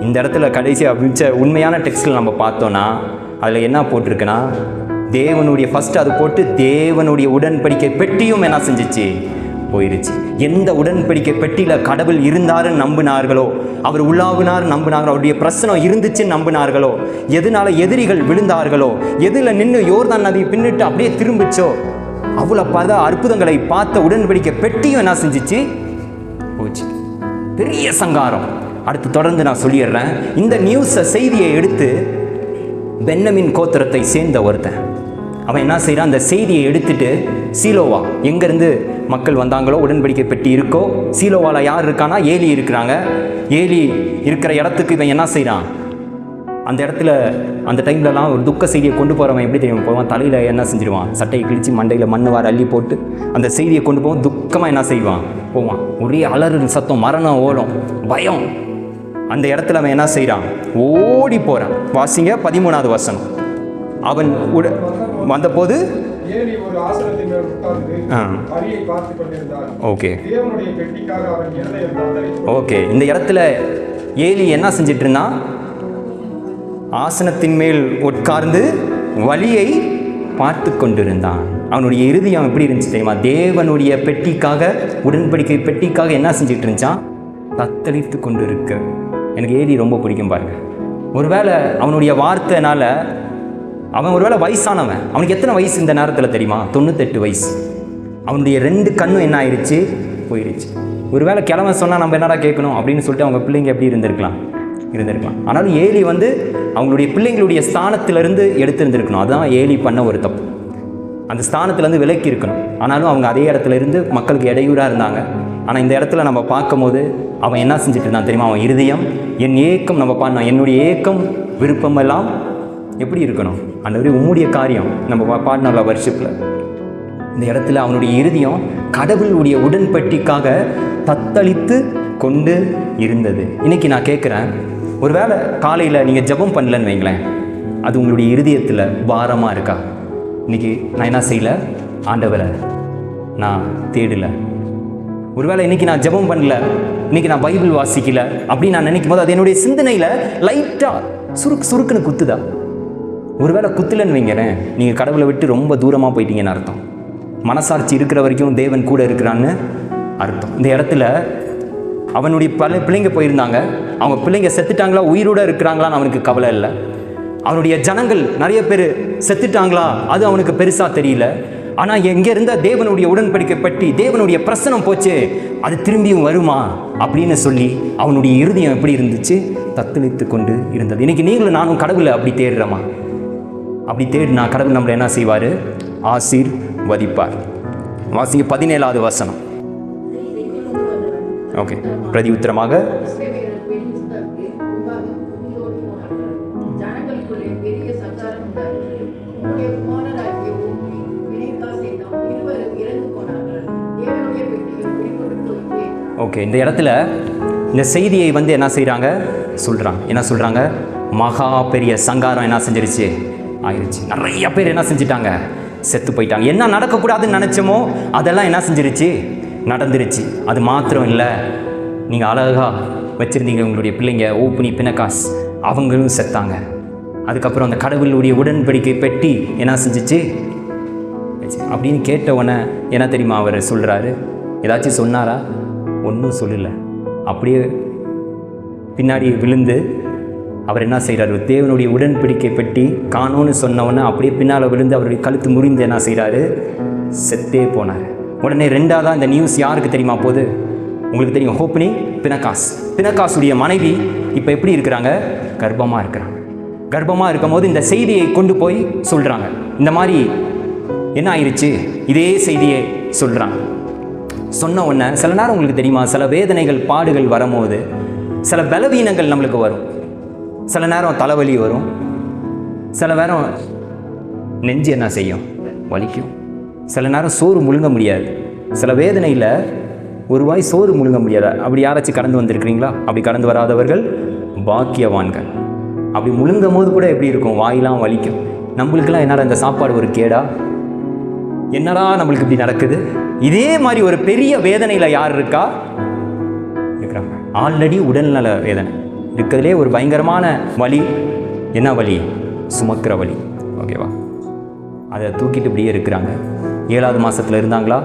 இந்த இடத்துல கடைசியாக பிடிச்ச உண்மையான டெக்ஸ்டில் நம்ம பார்த்தோன்னா அதில் என்ன போட்டிருக்குன்னா, தேவனுடைய ஃபஸ்ட்டு அது போட்டு தேவனுடைய உடன்படிக்கை பெட்டியும் என்ன செஞ்சிச்சு? போயிருச்சு. எந்த உடன்படிக்கை பெட்டியில் கடவுள் இருந்தாருன்னு நம்பினார்களோ, அவர் உள்ளாவினார் நம்பினார்களோ, அவருடைய பிரச்சனை இருந்துச்சுன்னு நம்பினார்களோ, எதனால எதிரிகள் விழுந்தார்களோ, எதில் நின்று யோர்தான் நதி பின்னிட்டு அப்படியே திரும்பிச்சோ, அவ்வளோ பல அற்புதங்களை பார்த்த உடன்படிக்கை பெட்டியும் என்ன செஞ்சிச்சு? போச்சு. பெரிய சங்காரம். அடுத்து தொடர்ந்து நான் சொல்லிடுறேன். இந்த நியூஸை செய்தியை எடுத்து பென்னமின் கோத்திரத்தை சேர்ந்த ஒருத்தன் அவன் என்ன செய்கிறான்? அந்த செய்தியை எடுத்துட்டு சீலோவா எங்கேருந்து மக்கள் வந்தாங்களோ, உடன்படிக்கை பெட்டி இருக்கோ, சீலோவாவில் யார் இருக்கானா? ஏலி இருக்கிறாங்க. ஏலி இருக்கிற இடத்துக்கு இவன் என்ன செய்கிறான்? அந்த இடத்துல அந்த டைம்லலாம் ஒரு துக்க செய்தியை கொண்டு போகிறவன் எப்படி தெரியும் போவான்? தலையில் என்ன செஞ்சிருவான்? சட்டையை கிழிச்சு மண்டையில் மண் வார அள்ளி போட்டு அந்த செய்தியை கொண்டு போவான். துக்கமாக என்ன செய்வான்? போவான். ஒரே அலறு சத்தம், மரணம், ஓலம், பயம். அந்த இடத்துல அவன் என்ன செய்கிறான்? ஓடி போகிறான். வாசிங்க 13வது வசனம். அவன் வந்தபோது ஓகே, இந்த இடத்துல ஏலி என்ன செஞ்சிட்டு இருந்தான்? ஆசனத்தின் மேல் உட்கார்ந்து வழியை பார்த்து கொண்டிருந்தான். அவனுடைய இருதயம் எப்படி இருந்துச்சு தெரியுமா? தேவனுடைய பெட்டிக்காக, உடன்படிக்கை பெட்டிக்காக என்ன செஞ்சிட்டு இருந்துச்சான்? தத்தளித்து கொண்டு இருக்க. எனக்கு ஏலி ரொம்ப பிடிக்கும் பாருங்க. ஒருவேளை அவனுடைய வார்த்தைனால அவன் ஒருவேளை வயசானவன். அவனுக்கு எத்தனை வயசு இந்த நேரத்தில் தெரியுமா? 98 வயசு. அவனுடைய 2 கண்ணும் என்ன ஆயிடுச்சு? போயிடுச்சு. ஒருவேளை கிழமை சொன்னால் நம்ம என்னடா கேட்கணும் அப்படின்னு சொல்லிட்டு அவங்க பிள்ளைங்க எப்படி இருந்திருக்கலாம். ஆனாலும் ஏலி அவங்களுடைய பிள்ளைங்களுடைய ஸ்தானத்திலிருந்து எடுத்திருந்திருக்கணும். அதுதான் ஏலி பண்ண ஒரு தப்பு. அந்த ஸ்தானத்திலேருந்து விலக்கி இருக்கணும். ஆனாலும் அவங்க அதே இடத்துல இருந்து மக்களுக்கு இடையூறாக இருந்தாங்க. ஆனால் இந்த இடத்துல நம்ம பார்க்கும்போது அவன் என்ன செஞ்சுட்டு இருந்தான் தெரியுமா? அவன் இருதயம், என் ஏக்கம், நம்ம பாடினோம், என்னுடைய ஏக்கம் விருப்பமெல்லாம் எப்படி இருக்கணும்? அந்த உம்முடைய காரியம் நம்ம பாடினோம்ல வர்ஷிப்பில். இந்த இடத்துல அவனுடைய இருதயம் கடவுளுடைய உடன்பட்டிக்காக தத்தளித்து கொண்டு இருந்தது. இன்னைக்கு நான் கேட்குறேன், ஒருவேளை காலையில் நீங்கள் ஜெபம் பண்ணலன்னு வைங்களேன், அது உங்களுடைய இருதயத்தில் பாரமாக இருக்கா? இன்றைக்கி நான் என்ன செய்யலை? ஆண்டவரை நான் தேடலை. ஒருவேளை இன்றைக்கி நான் ஜெபம் பண்ணல, இன்றைக்கி நான் பைபிள் வாசிக்கல அப்படின்னு நான் நினைக்கும் போது அது என்னுடைய சிந்தனையில் லைட்டாக சுருக்குன்னு குத்துதா? ஒருவேளை குத்துலன்னு வைங்கிறேன், நீங்கள் கடவுளை விட்டு ரொம்ப தூரமாக போயிட்டீங்கன்னு அர்த்தம். மனசாட்சி இருக்கிற வரைக்கும் தேவன் கூட இருக்கிறான்னு அர்த்தம். இந்த இடத்துல அவனுடைய பல பிள்ளைங்க போயிருந்தாங்க. அவங்க பிள்ளைங்க செத்துட்டாங்களா உயிரோடு இருக்கிறாங்களான்னு அவனுக்கு கவலை இல்லை. அவனுடைய ஜனங்கள் நிறைய பேர் செத்துட்டாங்களா அது அவனுக்கு பெருசாக தெரியல. ஆனால் எங்கே இருந்தால் தேவனுடைய உடன்படிக்கை பற்றி தேவனுடைய பிரசனம் போச்சு, அது திரும்பியும் வருமா அப்படின்னு சொல்லி அவனுடைய இருதயம் எப்படி இருந்துச்சு? தத்தளித்து கொண்டு இருந்தது. இன்றைக்கி நீங்களும் நானும் கடவுளை அப்படி தேடுறோமா? அப்படி தேடினா கடவுள் நம்மளை என்ன செய்வார்? ஆசீர்வதிப்பார். வாசிங்க 17வது வசனம். ஓகே, பிரதி உத்தரமாக ஓகே, இந்த இடத்துல இந்த செய்தியை என்ன செய்கிறாங்க? என்ன சொல்கிறாங்க? மகா பெரிய சங்காரம் என்ன செஞ்சிருச்சு? ஆயிடுச்சு. நிறைய பேர் என்ன செஞ்சிட்டாங்க? செத்து போயிட்டாங்க. என்ன நடக்கக்கூடாதுன்னு நினச்சோமோ அதெல்லாம் என்ன செஞ்சிருச்சு? நடந்துருச்சு. அது மாத்திரம் இல்லை, நீங்கள் அழகாக வச்சுருந்தீங்க உங்களுடைய பிள்ளைங்க ஓப்னி, பினகாஸ், அவங்களும் செத்தாங்க. அதுக்கப்புறம் அந்த கடவுளுடைய உடன்படிக்கை பெட்டி என்ன செஞ்சிச்சு அப்படின்னு கேட்டவுடனே என்ன தெரியுமா அவர் சொல்கிறாரு? ஏதாச்சும் சொன்னாரா? ஒன்றும் சொல்லலை. அப்படியே பின்னாடி விழுந்து அவர் என்ன செய்கிறாரு? தேவனுடைய உடன்படிக்கை பெட்டி காணோன்னு சொன்னவொன்னே அப்படியே பின்னால் விழுந்து அவருடைய கழுத்து முறிந்து என்ன செய்கிறாரு? செத்தே போனார். உடனே ரெண்டாவதாக இந்த நியூஸ் யாருக்கு தெரியுமா போகுது? உங்களுக்கு தெரியும், ஹோப்னி, பினகாசுடைய மனைவி இப்போ எப்படி இருக்கிறாங்க? கர்ப்பமாக இருக்கிறாங்க. கர்ப்பமாக இருக்கும் போது இந்த செய்தியை கொண்டு போய் சொல்கிறாங்க. இந்த மாதிரி என்ன ஆயிடுச்சு? இதே செய்தியை சொல்கிறாங்க. சொன்ன உடனே சில நேரம் உங்களுக்கு தெரியுமா, சில வேதனைகள் பாடுகள் வரும்போது சில பலவீனங்கள் நம்மளுக்கு வரும். சில நேரம் தலைவலி வரும், சில நேரம் நெஞ்சு என்ன செய்யும்? வலிக்கும். சில நேரம் சோறு முழுங்க முடியாது. சில வேதனையில் ஒரு வாய் சோறு முழுங்க முடியாது. அப்படி யாராச்சும் கடந்து வந்திருக்கிறீங்களா? அப்படி கடந்து வராதவர்கள் பாக்கியவான்கள். அப்படி முழுங்கும் போது கூட எப்படி இருக்கும்? வாயெல்லாம் வலிக்கும். நம்மளுக்கெல்லாம் என்னடா இந்த சாப்பாடு ஒரு கேடா? என்னடா நம்மளுக்கு இப்படி நடக்குது? இதே மாதிரி ஒரு பெரிய வேதனையில் யார் இருக்கா? இருக்கிறாங்க. ஆல்ரெடி உடல்நல வேதனை இருக்கிறதுலே ஒரு பயங்கரமான வலி. என்ன வலி? சுமக்கிற வலி. ஓகேவா? அதை தூக்கிட்டு இப்படியே இருக்கிறாங்க. 7வது மாதத்தில் இருந்தாங்களா?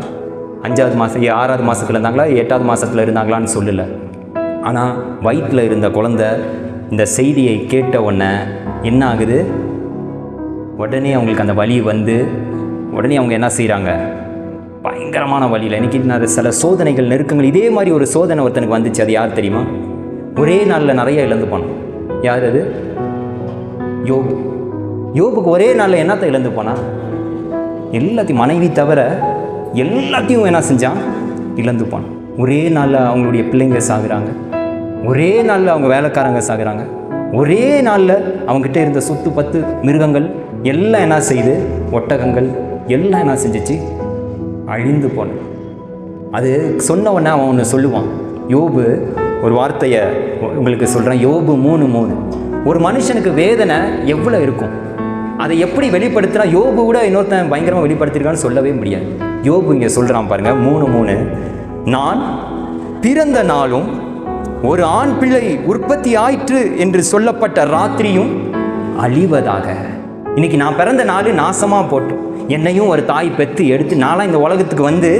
5வது மாதம் 6வது மாதத்தில் இருந்தாங்களா 8வது மாதத்தில் இருந்தாங்களான்னு சொல்லலை. ஆனால் வயிற்றில் இருந்த குழந்தை இந்த செய்தியை கேட்ட உடனே என்ன ஆகுது, உடனே அவங்களுக்கு அந்த வலி வந்து உடனே அவங்க என்ன செய்கிறாங்க, பயங்கரமான வழியில். இன்றைக்கி நான் சில சோதனைகள் நெருக்கங்கள், இதே மாதிரி ஒரு சோதனை ஒருத்தனுக்கு வந்துச்சு. அது யார் தெரியுமா? ஒரே நாளில் நிறைய இழந்து போனான். யார் அது? யோபு. யோபுக்கு ஒரே நாளில் என்னத்தை இழந்து போனான்? எல்லாத்தையும், மனைவி தவிர எல்லாத்தையும் என்ன செஞ்சான்? இழந்து போனான். ஒரே நாளில் அவங்களுடைய பிள்ளைங்க சாகுறாங்க, ஒரே நாளில் அவங்க வேலைக்காரங்க சாகுறாங்க, ஒரே நாளில் அவங்ககிட்ட இருந்த சொத்து பத்து மிருகங்கள் எல்லாம் என்ன செய்யுது, ஒட்டகங்கள் எல்லாம் என்ன செஞ்சிச்சு, அழிந்து போன. அது சொன்ன உடனே அவன் ஒன்று சொல்லுவான். யோபு ஒரு வார்த்தையை உங்களுக்கு சொல்கிறேன். யோபு 3:3. ஒரு மனுஷனுக்கு வேதனை எவ்வளோ இருக்கும், அதை எப்படி வெளிப்படுத்தினா, யோபு கூட இன்னொருத்தன் பயங்கரமாக வெளிப்படுத்திருக்கான்னு சொல்லவே முடியாது. யோபு இங்கே சொல்கிறான் பாருங்க, 3:3. நான் பிறந்த நாளும் ஒரு ஆண் பிள்ளை உற்பத்தி ஆயிற்று என்று சொல்லப்பட்ட ராத்திரியும் அழிவதாக. இன்னைக்கு நான் பிறந்த நாள் நாசமாக போட்டு என்னையும் ஒரு தாய் பெற்று எடுத்து நாளாக இந்த உலகத்துக்கு வந்து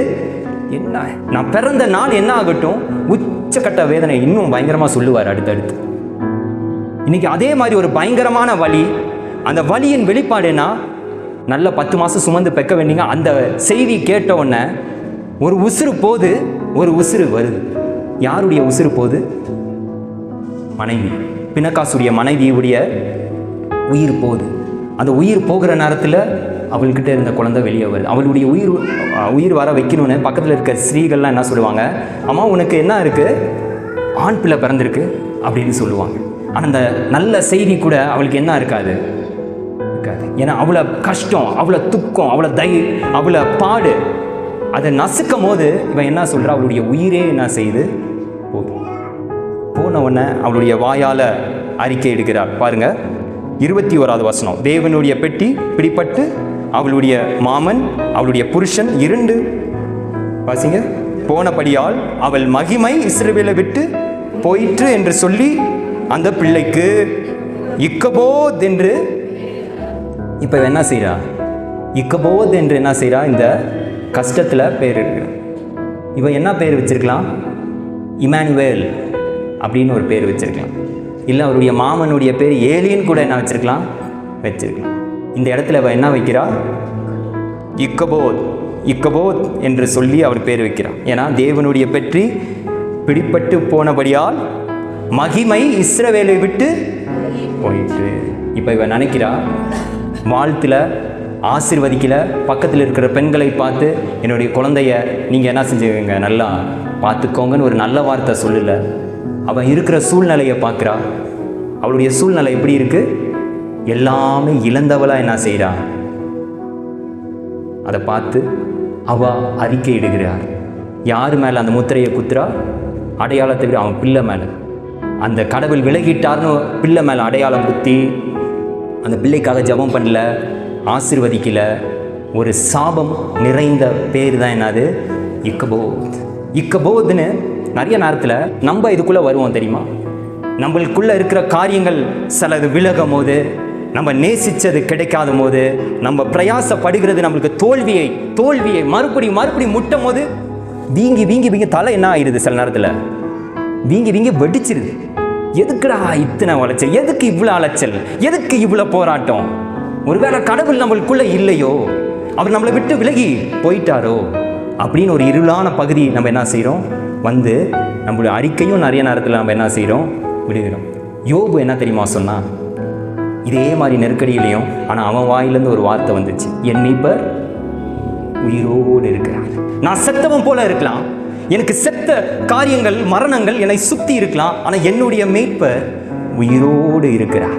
என்ன, நான் பிறந்த நாள் என்ன ஆகட்டும், உச்சக்கட்ட வேதனை இன்னும் பயங்கரமாக சொல்லுவார் அடுத்தடுத்து. இன்னைக்கு அதே மாதிரி ஒரு பயங்கரமான வலி, அந்த வலியின் வெளிப்பாடுனா, நல்ல 10 மாதம் சுமந்து பெக்க வேண்டிங்க. அந்த செய்தி கேட்ட உடனே ஒரு உசுறு போது, ஒரு உசுறு வருது. யாருடைய உசுறு போகுது? மனைவி, பிணக்காசுடைய மனைவியுடைய உயிர் போகுது. அந்த உயிர் போகிற நேரத்தில் அவள்கிட்ட இருந்த குழந்தை வெளியே வருது. அவளுடைய உயிர் வர வைக்கணும்னு பக்கத்தில் இருக்க ஸ்ரீகள்லாம் என்ன சொல்லுவாங்க, அம்மா உனக்கு என்ன இருக்குது, ஆண் பிள்ளை பிறந்திருக்கு அப்படின்னு சொல்லுவாங்க. ஆனால் அந்த நல்ல செய்தி கூட அவளுக்கு என்ன இருக்காது. ஏன்னா அவ்வளோ கஷ்டம், அவ்வளோ துக்கம், அவ்வளோ பாடு, அதை நசுக்கும் போது இவன் என்ன சொல்கிறா, அவளுடைய உயிரே என்ன செய்யுது, போன உடனே அவளுடைய வாயால் அறிக்கை எடுக்கிறார். பாருங்க 21வது வசனம். தேவனுடைய பெட்டி பிடிப்பட்டு அவளுடைய மாமன் அவளுடைய புருஷன் 2 வாசிங்க. போனபடியால் அவள் மகிமை இஸ்ரவேலை விட்டு போயிற்று என்று சொல்லி அந்த பிள்ளைக்கு இக்கபோத் என்று, இப்போ என்ன செய்கிறா, இக்கபோத் என்று என்ன செய்கிறா, இந்த கஷ்டத்தில் பேர் இருக்கு. இவன் என்ன பேர் வச்சிருக்கலாம், இமானுவேல் அப்படின்னு ஒரு பேர் வச்சிருக்கலாம். இல்லை அவருடைய மாமனுடைய பேர் ஏலியன் கூட என்ன வச்சிருக்கலாம், வச்சிருக்கலாம். இந்த இடத்துல அவன் என்ன வைக்கிறா, இக்கபோத் என்று சொல்லி அவர் பேர் வைக்கிறான். ஏன்னா தேவனுடைய பெற்றி பிடிப்பட்டு போனபடியால் மகிமை இஸ்ரவேலை விட்டு போயிட்டு. இப்போ இவன் நினைக்கிறா, வாழ்த்தில் ஆசீர்வதிக்கல, பக்கத்தில் இருக்கிற பெண்களை பார்த்து என்னுடைய குழந்தைய நீங்கள் என்ன செஞ்சுக்கோங்க, நல்லா பார்த்துக்கோங்கன்னு ஒரு நல்ல வார்த்தை சொல்லலை. அவன் இருக்கிற சூழ்நிலையை பார்க்குறா. அவளுடைய சூழ்நிலை எப்படி இருக்கு, எல்லாமே இழந்தவளாக என்ன செய்கிறா, அதை பார்த்து அவள் அறிக்கை இடுகிறார். யார் மேலே அந்த முத்திரையை குத்துறா, அடையாளத்தை விட அவன் பிள்ளை மேலே. அந்த கடவுள் விலகிட்டார்னு பிள்ளை மேலே அடையாளம் குத்தி அந்த பிள்ளைக்காக ஜெபம் பண்ணல, ஆசீர்வதிக்கல. ஒரு சாபம் நிறைந்த பேர் தான் என்னது, இக்கபோத்னு. நிறைய நேரத்தில் நம்ம இதுக்குள்ளே வருவோம் தெரியுமா, நம்மளுக்குள்ளே இருக்கிற காரியங்கள் சிலது விலகும் போது, நம்ம நேசித்தது கிடைக்காத போது, நம்ம பிரயாசப்படுகிறது நம்மளுக்கு தோல்வியை மறுபடியும் முட்டும் போது வீங்கி தலை என்ன ஆயிடுது, சில நேரத்தில் வீங்கி வெடிச்சிருது. எதுக்குடா இத்தனை உளைச்சல், எதுக்கு இவ்வளோ அலைச்சல், எதுக்கு இவ்வளோ போராட்டம்? ஒருவேளை கடவுள் நம்மளுக்குள்ளே இல்லையோ, அவர் நம்மளை விட்டு விலகி போயிட்டாரோ அப்படின்னு ஒரு இருளான பகுதி நம்ம என்ன செய்கிறோம், வந்து நம்மளுடைய அறிக்கையும் நிறைய நேரத்தில் நம்ம என்ன செய்கிறோம், விடுகிறோம். யோபு என்ன தெரியுமா சொன்னா, இதே மாதிரி நெருக்கடியிலையும், ஆனால் அவன் வாயிலேருந்து ஒரு வார்த்தை வந்துச்சு, என் மீட்பர் உயிரோடு இருக்கிறார். நான் செத்தவன் போல இருக்கலாம், எனக்கு செத்த காரியங்கள் மரணங்கள் என்னை சுற்றி இருக்கலாம், ஆனால் என்னுடைய மீட்பர் உயிரோடு இருக்கிறார்.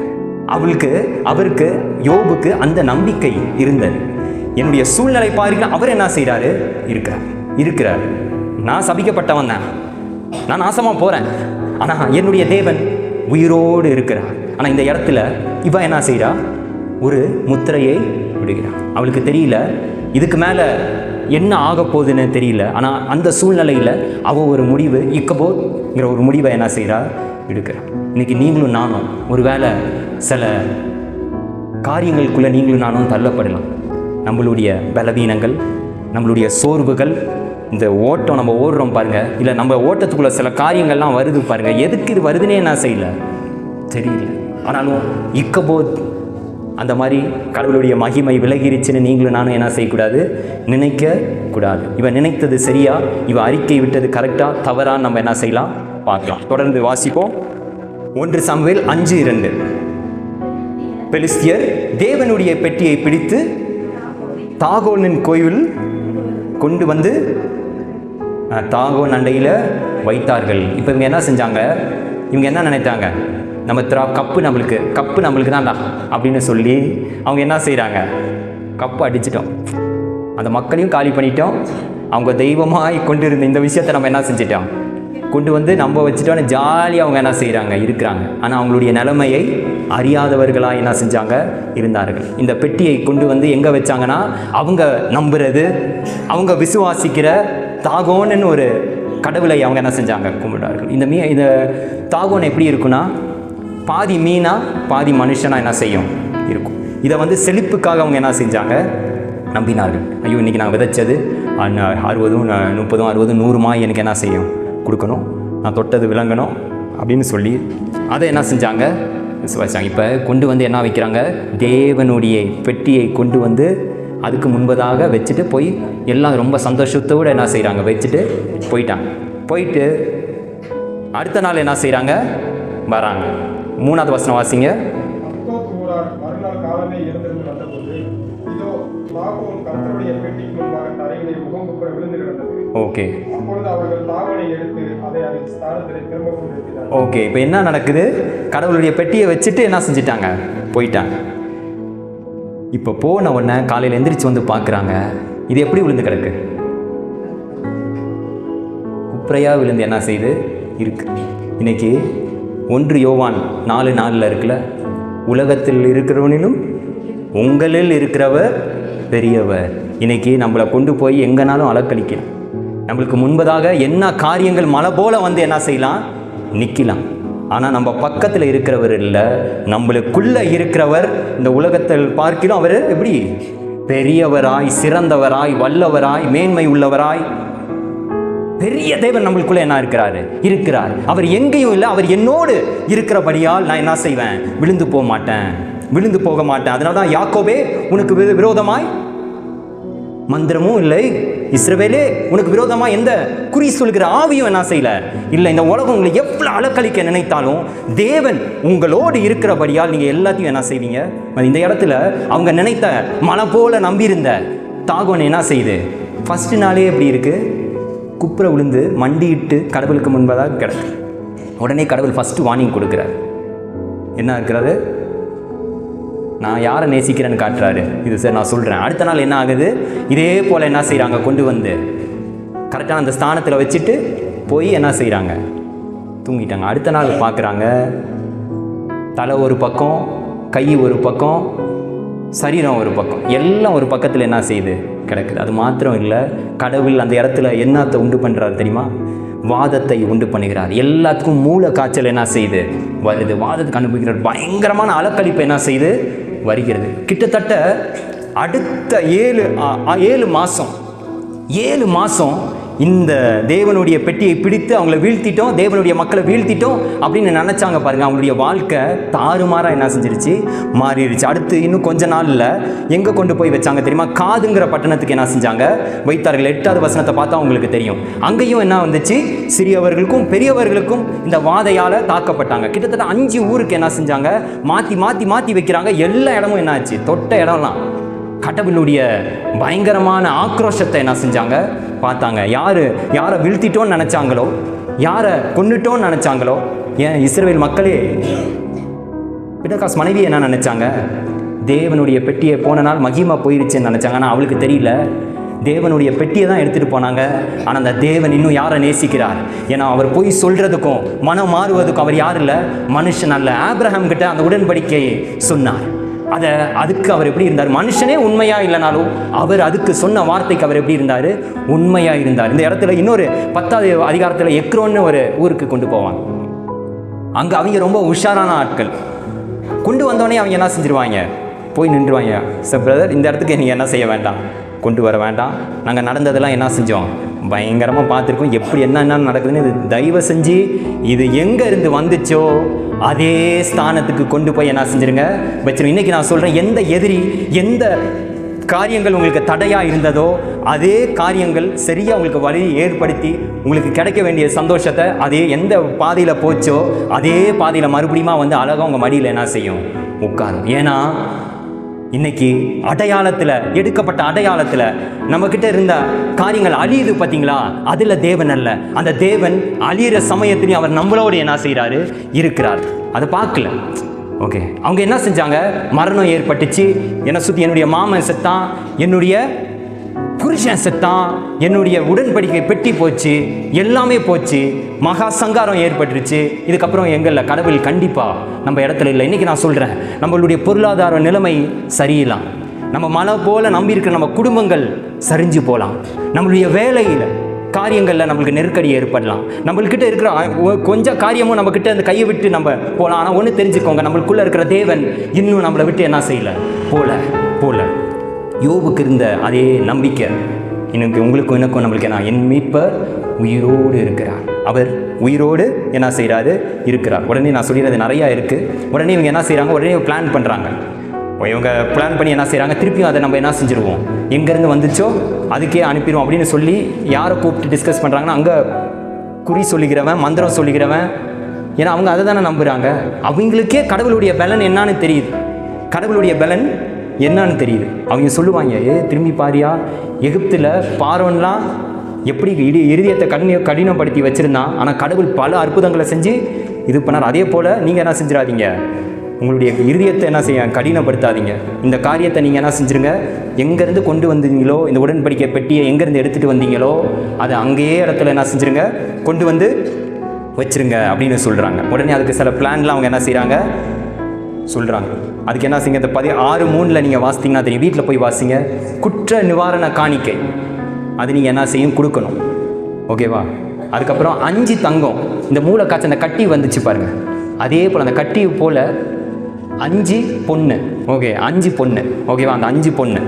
அவருக்கு யோபுக்கு அந்த நம்பிக்கை இருந்தது. என்னுடைய சூழ்நிலை பாருங்க, அவர் என்ன செய்கிறாரு, இருக்கிறார். நான் சபிக்கப்பட்டவன் தான், நான் நாசமாக போகிறேன், ஆனால் என்னுடைய தேவன் உயிரோடு இருக்கிறார். ஆனால் இந்த இடத்துல இவ என்ன செய்கிறா, ஒரு முத்திரையை விடுகிறார். அவளுக்கு தெரியல இதுக்கு மேலே என்ன ஆக போகுதுன்னு தெரியல. ஆனால் அந்த சூழ்நிலையில் அவள் ஒரு முடிவு, இக்கபோத்ங்கிற ஒரு முடிவை என்ன செய்கிறா, எடுக்கிறார். இன்னைக்கு நீங்களும் நானும் ஒரு வேளை சில காரியங்களுக்குள்ளே நீங்களும் நானும் தள்ளப்படலாம். நம்மளுடைய பலவீனங்கள், நம்மளுடைய சோர்வுகள், இந்த ஓட்டம் நம்ம ஓடுறோம் பாருங்கள், இல்லை நம்ம ஓட்டத்துக்குள்ளே சில காரியங்கள்லாம் வருது பாருங்கள், எதுக்கு இது வருதுன்னே நான் செய்யலை, தெரியல. ஆனாலும் இக்கபோத் அந்த மாதிரி கடவுளுடைய மகிமை விலகிருச்சுன்னு நீங்களும் நானும் என்ன செய்யக்கூடாது, நினைக்கக்கூடாது. இவன் நினைத்தது சரியா, இவன் அறிக்கை விட்டது கரெக்டாக தவறான்னு நம்ம என்ன செய்யலாம் பார்க்கலாம். தொடர்ந்து வாசிப்போம். 1 சாமுவேல் 5:2. பெலிஸ்தியர் தேவனுடைய பெட்டியை பிடித்து தாகோனின் கோயில் கொண்டு வந்து தாகோன் அண்டையில் வைத்தார்கள். இப்போ இவங்க என்ன செஞ்சாங்க, இவங்க என்ன நினைத்தாங்க, நம்ம கப்பு நம்மளுக்கு தான்டா அப்படின்னு சொல்லி அவங்க என்ன செய்கிறாங்க, கப்பு அடிச்சிட்டோம், அந்த மக்களையும் காலி பண்ணிட்டோம், அவங்க தெய்வமாக கொண்டு இருந்த இந்த விஷயத்தை நம்ம என்ன செஞ்சிட்டோம், கொண்டு வந்து நம்ம வச்சுட்டோன்னு ஜாலியாக அவங்க என்ன செய்கிறாங்க, இருக்கிறாங்க. ஆனால் அவங்களுடைய நிலைமையை அறியாதவர்களாக என்ன செஞ்சாங்க, இருந்தார்கள். இந்த பெட்டியை கொண்டு வந்து எங்கே வச்சாங்கன்னா, அவங்க நம்புறது, அவங்க விசுவாசிக்கிற தாகோன்னு ஒரு கடவுளை அவங்க என்ன செஞ்சாங்க, கும்பிட்டார்கள். இந்த தாகோன் எப்படி இருக்குன்னா, பாதி மீனா பாதி மனுஷனா என்ன செய்யும் இருக்கும். இதை வந்து செழிப்புக்காக அவங்க என்ன செஞ்சாங்க, நம்பினார்கள். ஐயோ இன்றைக்கி நான் விதைச்சது 60, 30, 60, 100 எனக்கு என்ன செய்யும் கொடுக்கணும், நான் தொட்டது விளங்கணும் அப்படின்னு சொல்லி அதை என்ன செஞ்சாங்க, விசுவாசிச்சாங்க. இப்போ கொண்டு வந்து என்ன வைக்கிறாங்க, தேவனுடைய பெட்டியை கொண்டு வந்து அதுக்கு முன்பதாக வச்சுட்டு போய் எல்லாம் ரொம்ப சந்தோஷத்தோடு என்ன செய்கிறாங்க, வச்சுட்டு போயிட்டாங்க. போயிட்டு அடுத்த நாள் என்ன செய்கிறாங்க, வராங்க. 3வது வசனம் வாசிங்க. மறுநாள் காலமே எழுந்திருந்து வந்தபோது இதோ தாகோன் கர்த்தருடைய பெட்டிக்கு முன்பாக தரையிலே முகங்குப்புற விழுந்து கிடந்தது. ஓகே, அப்பொழுது அவர்கள் தாகோனை எடுத்து அதை அதன் ஸ்தானத்திலே திரும்ப கொண்டு வைத்தார்கள். ஓகே, இப்போ என்ன நடக்குது, கடவுளுடைய பெட்டியை வச்சுட்டு என்ன செஞ்சிட்டாங்க, போயிட்டாங்க. இப்போ போன உடனே காலையில் எந்திரிச்சு வந்து பார்க்குறாங்க, இது எப்படி விழுந்து கிடக்கு, குப்பையாக விழுந்து என்ன செய்து இருக்கு. இன்னைக்கு 1 யோவான் 4:4 இருக்குல்ல, உலகத்தில் இருக்கிறவனிலும் உங்களில் இருக்கிறவர் பெரியவர். இன்னைக்கு நம்மளை கொண்டு போய் எங்கனாலும் அலக்களிக்கலாம். நம்மளுக்கு முன்பதாக என்ன காரியங்கள் மலை போல வந்து என்ன செய்யலாம், நிற்கலாம். ஆனால் நம்ம பக்கத்தில் இருக்கிறவர் இல்லை, நம்மளுக்குள்ளே இருக்கிறவர் இந்த உலகத்தில் பார்க்கிறோம். அவர் எப்படி பெரியவராய், சிறந்தவராய், வல்லவராய், மேன்மை உள்ளவராய், பெரிய தேவன் நம்மளுக்குள்ள என்ன இருக்கிறார். அவர் எங்கேயும் இல்லை, அவர் என்னோடு இருக்கிறபடியால் நான் என்ன செய்வேன், விழுந்து போக மாட்டேன். அதனால தான் யாக்கோபே உனக்கு விரோதமாய் மந்திரமும் இல்லை, இஸ்ரவேலே உனக்கு விரோதமாக எந்த குறி சொல்கிற ஆவியும் என்ன செய்யல இல்லை. இந்த உலகம் உங்களை எவ்வளோ அலக்களிக்க நினைத்தாலும் தேவன் உங்களோடு இருக்கிறபடியால் நீங்கள் எல்லாத்தையும் என்ன செய்வீங்க. இந்த இடத்துல அவங்க நினைத்த மலை போல நம்பியிருந்த தாகோன் என்ன செய்யுது, ஃபர்ஸ்ட் நாளே எப்படி இருக்கு, குப்புற விழுந்து மண்டியிட்டு கடவுளுக்கு முன்பதாக கிடக்கு. உடனே கடவுள் ஃபஸ்ட்டு வார்னிங் கொடுக்குறாரு. என்ன இருக்கிறாரு, நான் யாரை நேசிக்கிறேன்னு காட்டுறாரு. இது சார் நான் சொல்கிறேன். அடுத்த நாள் என்ன ஆகுது, இதே போல் என்ன செய்கிறாங்க, கொண்டு வந்து கரெக்டாக அந்த ஸ்தானத்தில் வச்சுட்டு போய் என்ன செய்கிறாங்க, தூங்கிட்டாங்க. அடுத்த நாள் பார்க்குறாங்க, தலை ஒரு பக்கம், கை ஒரு பக்கம், சரீரம் ஒரு பக்கம், எல்லாம் ஒரு பக்கத்தில் என்ன செய்யுது கிடக்குது. அது மாத்திரம் இல்லை, கடவுள் அந்த இடத்துல என்னத்தை உண்டு பண்ணுறாரு தெரியுமா, வாதத்தை உண்டு பண்ணுகிறார். எல்லாத்துக்கும் மூல காய்ச்சல் என்ன செய்யுது வருது, வாதத்துக்கு அனுப்புகிறார். பயங்கரமான அலக்களிப்பு என்ன செய்யுது வருகிறது. கிட்டத்தட்ட அடுத்த 7 மாதம் இந்த தேவனுடைய பெட்டியை பிடித்து அவங்கள வீழ்த்திட்டோம், தேவனுடைய மக்களை வீழ்த்திட்டோம் அப்படின்னு நினச்சாங்க பாருங்க. அவங்களுடைய வாழ்க்கை தாறுமாறாக என்ன செஞ்சிருச்சு, மாறிடுச்சு. அடுத்து இன்னும் கொஞ்ச நாளில் எங்கே கொண்டு போய் வச்சாங்க தெரியுமா, காதுங்கிற பட்டணத்துக்கு என்ன செஞ்சாங்க, வைத்தார்கள். 8வது வசனத்தை பார்த்தா அவங்களுக்கு தெரியும். அங்கேயும் என்ன வந்துச்சு, சிறியவர்களுக்கும் பெரியவர்களுக்கும் இந்த வாதையால் தாக்கப்பட்டாங்க. கிட்டத்தட்ட 5 ஊருக்கு என்ன செஞ்சாங்க, மாற்றி வைக்கிறாங்க. எல்லா இடமும் என்ன ஆச்சு, தொட்ட இடம்லாம் கடவுளுடைய பயங்கரமான ஆக்ரோஷத்தை என்ன செஞ்சாங்க பார்த்தாங்க. யாரை வீழ்த்திட்டோன்னு நினச்சாங்களோ, யாரை கொன்னுட்டோன்னு நினச்சாங்களோ, ஏன் இஸ்ரவேல் மக்களே பினகாஸ் மனைவி என்ன நினச்சாங்க, தேவனுடைய பெட்டியை போன நாள் மகிமா போயிருச்சுன்னு நினச்சாங்க. ஆனால் அவளுக்கு தெரியல, தேவனுடைய பெட்டியை தான் எடுத்துகிட்டு போனாங்க. ஆனால் அந்த தேவன் இன்னும் யாரை நேசிக்கிறார், ஏன்னா அவர் போய் சொல்கிறதுக்கும் மனம் மாறுவதுக்கும் அவர் யார் இல்லை, மனுஷன் அல்ல. ஆபிரகாம் கிட்ட அந்த உடன்படிக்கையை சொன்னார். அதுக்கு அவர் எப்படி இருந்தார், மனுஷனே உண்மையாக இல்லைனாலும் அவர் அதுக்கு சொன்ன வார்த்தைக்கு அவர் எப்படி இருந்தார், உண்மையாக இருந்தார். இந்த இடத்துல இன்னொரு 10வது அதிகாரத்தில் எக்ரோன்னு ஒரு ஊருக்கு கொண்டு போவாங்க. அங்கே அவங்க ரொம்ப உஷாரான ஆட்கள். கொண்டு வந்தோடனே அவங்க என்ன செஞ்சிருவாங்க, போய் நின்றுவாங்க. சார் பிரதர், இந்த இடத்துக்கு நீங்கள் என்ன செய்ய வேண்டாம், கொண்டு வர வேண்டாம், நாங்கள் நடந்ததெல்லாம் என்ன செஞ்சோம் பயங்கரமாக பார்த்துருக்கோம் எப்படி என்ன நடக்குதுன்னு. இது தயவு செஞ்சு இது எங்கே இருந்து வந்துச்சோ அதே ஸ்தானத்துக்கு கொண்டு போய் என்ன செஞ்சிருங்க வச்சிருங்க. இன்றைக்கி நான் சொல்கிறேன், எந்த எதிரி எந்த காரியங்கள் உங்களுக்கு தடையாக இருந்ததோ அதே காரியங்கள் சரியாக உங்களுக்கு வழி ஏற்படுத்தி உங்களுக்கு கிடைக்க வேண்டிய சந்தோஷத்தை அதே எந்த பாதையில் போச்சோ அதே பாதையில் மறுபடியும் வந்து அழகாக உங்கள் மடியில் என்ன செய்யும், உட்காரும். ஏன்னா இன்னைக்கு அடையாளத்தில் எடுக்கப்பட்ட அடையாளத்தில் நம்மக்கிட்ட இருந்த காரியங்கள் அழியுது பார்த்தீங்களா, அதில் தேவன் அல்ல. அந்த தேவன் அழியிற சமயத்திலையும் அவர் நம்மளோடு என்ன செய்கிறாரு, இருக்கிறார். அதை பார்க்கல. ஓகே, அவங்க என்ன செஞ்சாங்க, மரணம் ஏற்பட்டுச்சு, என்னை சுற்றி என்னுடைய மாமன் செத்தான், என்னுடைய புருஷன் செத்தான், என்னுடைய உடன்படிக்கை பெட்டி போச்சு, எல்லாமே போச்சு, மகா சங்காரம் ஏற்பட்டுருச்சு. இதுக்கப்புறம் எங்களில் கடவுள் கண்டிப்பாக நம்ம இடத்துல இல்லை. இன்றைக்கி நான் சொல்கிறேன், நம்மளுடைய பொருளாதார நிலைமை சரியில்லாம், நம்ம மலை போல் நம்பியிருக்கிற நம்ம குடும்பங்கள் சரிஞ்சு போகலாம், நம்மளுடைய வேலையில் காரியங்களில் நம்மளுக்கு நெருக்கடி ஏற்படலாம், நம்மள்கிட்ட இருக்கிற கொஞ்சம் காரியமும் நம்மக்கிட்ட அந்த கையை விட்டு நம்ம போகலாம். ஆனால் ஒன்று தெரிஞ்சுக்கோங்க, நம்மளுக்குள்ளே இருக்கிற தேவன் இன்னும் நம்மளை விட்டு என்ன செய்யலை, போல. யோபுக்கு இருந்த அதே நம்பிக்கை எனக்கு உங்களுக்கும் எனக்கும் நம்மளுக்கு என்ன, என் மீட்பர் உயிரோடு இருக்கிறார், அவர் உயிரோடு என்ன செய்கிறாரு, இருக்கிறார். உடனே நான் சொல்லிடுறது நிறையா இருக்குது. உடனே இவங்க என்ன செய்கிறாங்க, உடனே பிளான் பண்ணுறாங்க. இவங்க பிளான் பண்ணி என்ன செய்கிறாங்க, திருப்பியும் அதை நம்ம என்ன செஞ்சுருவோம், எங்கேருந்து வந்துச்சோ அதுக்கே அனுப்பிடுவோம் அப்படின்னு சொல்லி யாரை கூப்பிட்டு டிஸ்கஸ் பண்ணுறாங்கன்னா, அங்கே குறி சொல்லிக்கிறவன், மந்திரம் சொல்லிக்கிறவன், ஏன்னா அவங்க அதை தானே நம்புகிறாங்க. அவங்களுக்கே கடவுளுடைய பலன் என்னான்னு தெரியுது, கடவுளுடைய பலன் என்னான்னு தெரியுது. அவங்க சொல்லுவாங்க, திரும்பி பாரியா, எகிப்தில் பார்வோன்லாம் எப்படி இருதயத்தை கடினப்படுத்தி வச்சுருந்தான், ஆனால் கடவுள் பல அற்புதங்களை செஞ்சு இது பண்ணார். அதே போல் நீங்கள் என்ன செஞ்சிடாதீங்க, உங்களுடைய இருதயத்தை என்ன செய்ய கடினப்படுத்தாதீங்க. இந்த காரியத்தை நீங்கள் என்ன செஞ்சுருங்க, எங்கேருந்து கொண்டு வந்தீங்களோ, இந்த உடன்படிக்கை பெட்டியை எங்கேருந்து எடுத்துகிட்டு வந்தீங்களோ அதை அங்கேயே இடத்துல என்ன செஞ்சுருங்க, கொண்டு வந்து வச்சுருங்க அப்படின்னு சொல்கிறாங்க. உடனே அதுக்கு சில பிளான்லாம் அவங்க என்ன செய்கிறாங்க சொல்கிறாங்க. அதுக்கு என்ன செய்யுங்க, இந்த 6:3 நீங்கள் வாசித்தீங்கன்னா தெரியும், வீட்டில் போய் வாசிங்க. குற்ற நிவாரண காணிக்கை அது நீங்கள் என்ன செய்யும், கொடுக்கணும். ஓகேவா? அதுக்கப்புறம் 5 தங்கம், இந்த மூளை காய்ச்சல் அந்த கட்டி வந்துச்சு பாருங்கள், அதே போல் அந்த கட்டி போல் 5 பொண்ணு. ஓகே, 5 பொண்ணு. ஓகேவா? அந்த 5 பொண்ணு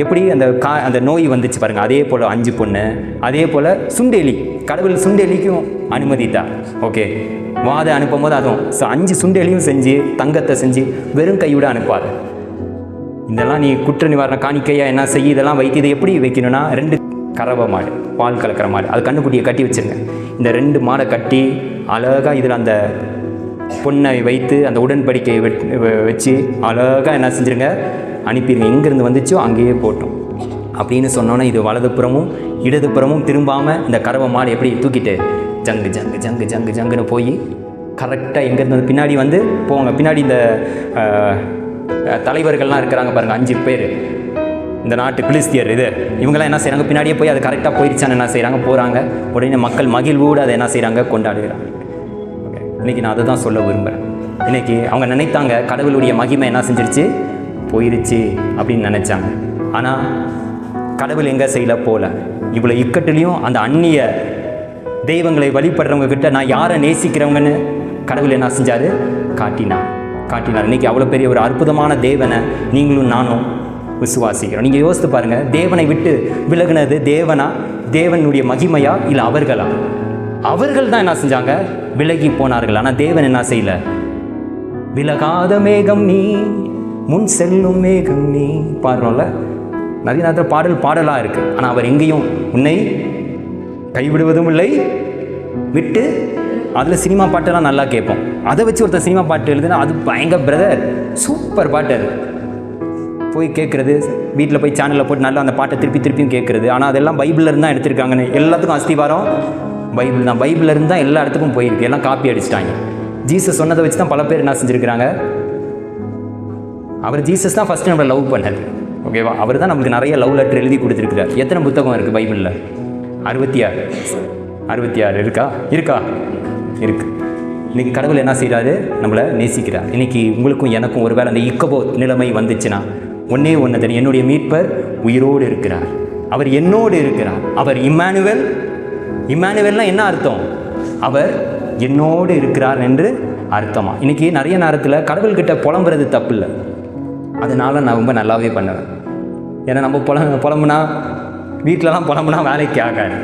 எப்படி அந்த நோய் வந்துச்சு பாருங்கள், அதே போல் 5 பொண்ணு. அதே போல் சுண்டெலி, கடவுள் சுண்டெலிக்கும் அனுமதித்தார். ஓகே, வாதை அனுப்பும் போது அதுவும் 5 சுண்டெலியும் செஞ்சு தங்கத்தை செஞ்சு வெறும் கையோட அனுப்பாது. இதெல்லாம் நீ குற்ற நிவாரண காணிக்கையாக என்ன செய்ய, இதெல்லாம் வைத்து இதை எப்படி வைக்கணும்னா, 2 கறவை மாடு, பால் கலக்கிற மாடு, அது கண்ணுக்குட்டியை கட்டி வச்சுருங்க. இந்த 2 மாடை கட்டி அழகாக இதில் அந்த பொண்ணை வைத்து அந்த உடன்படிக்கையை வச்சு அழகாக என்ன செஞ்சுருங்க, அனுப்பிடுங்க. எங்கேருந்து வந்துச்சோ அங்கேயே போட்டோம் அப்படின்னு சொன்னோன்னே, இது வலதுபுறமும் இடதுபுறமும் திரும்பாமல் இந்த கறவை மாடு எப்படி தூக்கிட்டு ஜங்கு ஜங்கு ஜங்கு ஜங்கு ஜங்குன்னு போய் கரெக்டாக எங்கேருந்து பின்னாடி வந்து போவாங்க. பின்னாடி இந்த தலைவர்கள்லாம் இருக்கிறாங்க பாருங்கள், 5 பேர், இந்த நாட்டு பிலிஸ்தியர், இவங்கெல்லாம் என்ன செய்கிறாங்க, பின்னாடியே போய் அது கரெக்டாக போயிடுச்சான்னு என்ன செய்கிறாங்க, போகிறாங்க. உடனே மக்கள் மகிழ்வோடு அதை என்ன செய்கிறாங்க, கொண்டாடுகிறாங்க. ஓகே, இன்றைக்கி நான் அதை தான் சொல்ல விரும்புகிறேன். இன்றைக்கி அவங்க நினைத்தாங்க கடவுளுடைய மகிமை என்ன செஞ்சிருச்சு, போயிருச்சு அப்படின்னு நினச்சாங்க. ஆனால் கடவுள் எங்கே செய்யல போல. இவ்வளோ இக்கட்டுலேயும் அந்த அந்நிய தெய்வங்களை வழிபடுறவங்க கிட்ட நான் யாரை நேசிக்கிறவங்கன்னு கடவுள் என்ன செஞ்சார், காட்டினார். இன்றைக்கி அவ்வளோ பெரிய ஒரு அற்புதமான தேவனை நீங்களும் நானும் விசுவாசிக்கிறோம். நீங்கள் யோசித்து பாருங்கள், தேவனை விட்டு விலகுனது தேவனுடைய மகிமையா இல்லை அவர்களா? அவர்கள் தான் என்ன செஞ்சாங்க, விலகி போனார்கள். ஆனால் தேவன் என்ன செய்யல, விலகாத மேகம் நீ, முன் செல்லும் மேகம் நீ பாடுறோம்ல, நிறைய நேரத்தில் பாடலாக இருக்குது. ஆனால் அவர் எங்கேயும் உன்னை கைவிடுவதும் இல்லை, விட்டு அதில் சினிமா பாட்டெல்லாம் நல்லா கேட்போம். அதை வச்சு ஒருத்தர் சினிமா பாட்டு எழுதுனா அது பயங்கர பிரதர் சூப்பர் பாட்டு, அது போய் கேட்குறது, வீட்டில் போய் சேனலில் போட்டு நல்லா அந்த பாட்டை திருப்பியும் கேட்குறது. ஆனால் அதெல்லாம் பைபிளில் இருந்தால் எடுத்திருக்காங்கன்னு, எல்லாத்துக்கும் அஸ்திவாரம் பைபிள் தான், பைபிளில் இருந்தால் எல்லா இடத்துக்கும் போயிருக்கு, எல்லாம் காப்பி அடிச்சிட்டாங்க. ஜீசஸ் சொன்னதை வச்சு தான் பல பேர் என்ன செஞ்சுருக்கிறாங்க. அவர் ஜீசஸ் தான் ஃபஸ்ட்டு நம்மளை லவ் பண்ணார். ஓகேவா? அவர் தான் நம்மளுக்கு நிறைய லவ் லெட்டர் எழுதி கொடுத்துருக்குறார். எத்தனை புத்தகம் இருக்குது பைபிளில்? 66 இருக்கா? இருக்குது. இன்றைக்கி கடவுள் என்ன செய்கிறாரு, நம்மளை நேசிக்கிறார். இன்றைக்கி உங்களுக்கும் எனக்கும் ஒரு வேளை அந்த இக்கபோ நிலைமை வந்துச்சுன்னா ஒன்றே தெரியும், என்னுடைய மீட்பர் உயிரோடு இருக்கிறார், அவர் என்னோடு இருக்கிறார். அவர் இம்மானுவேல்னால் என்ன அர்த்தம்? அவர் என்னோடு இருக்கிறார் என்று அர்த்தமா. இன்றைக்கி நிறைய நேரத்தில் கடவுள்கிட்ட புலம்புறது தப்பு இல்லை, அதனால் நான் ரொம்ப நல்லாவே பண்ணுவேன். ஏன்னா நம்ம புலம்புனா வீட்டிலலாம் புலம்புனா வேலைக்கு ஆகாது.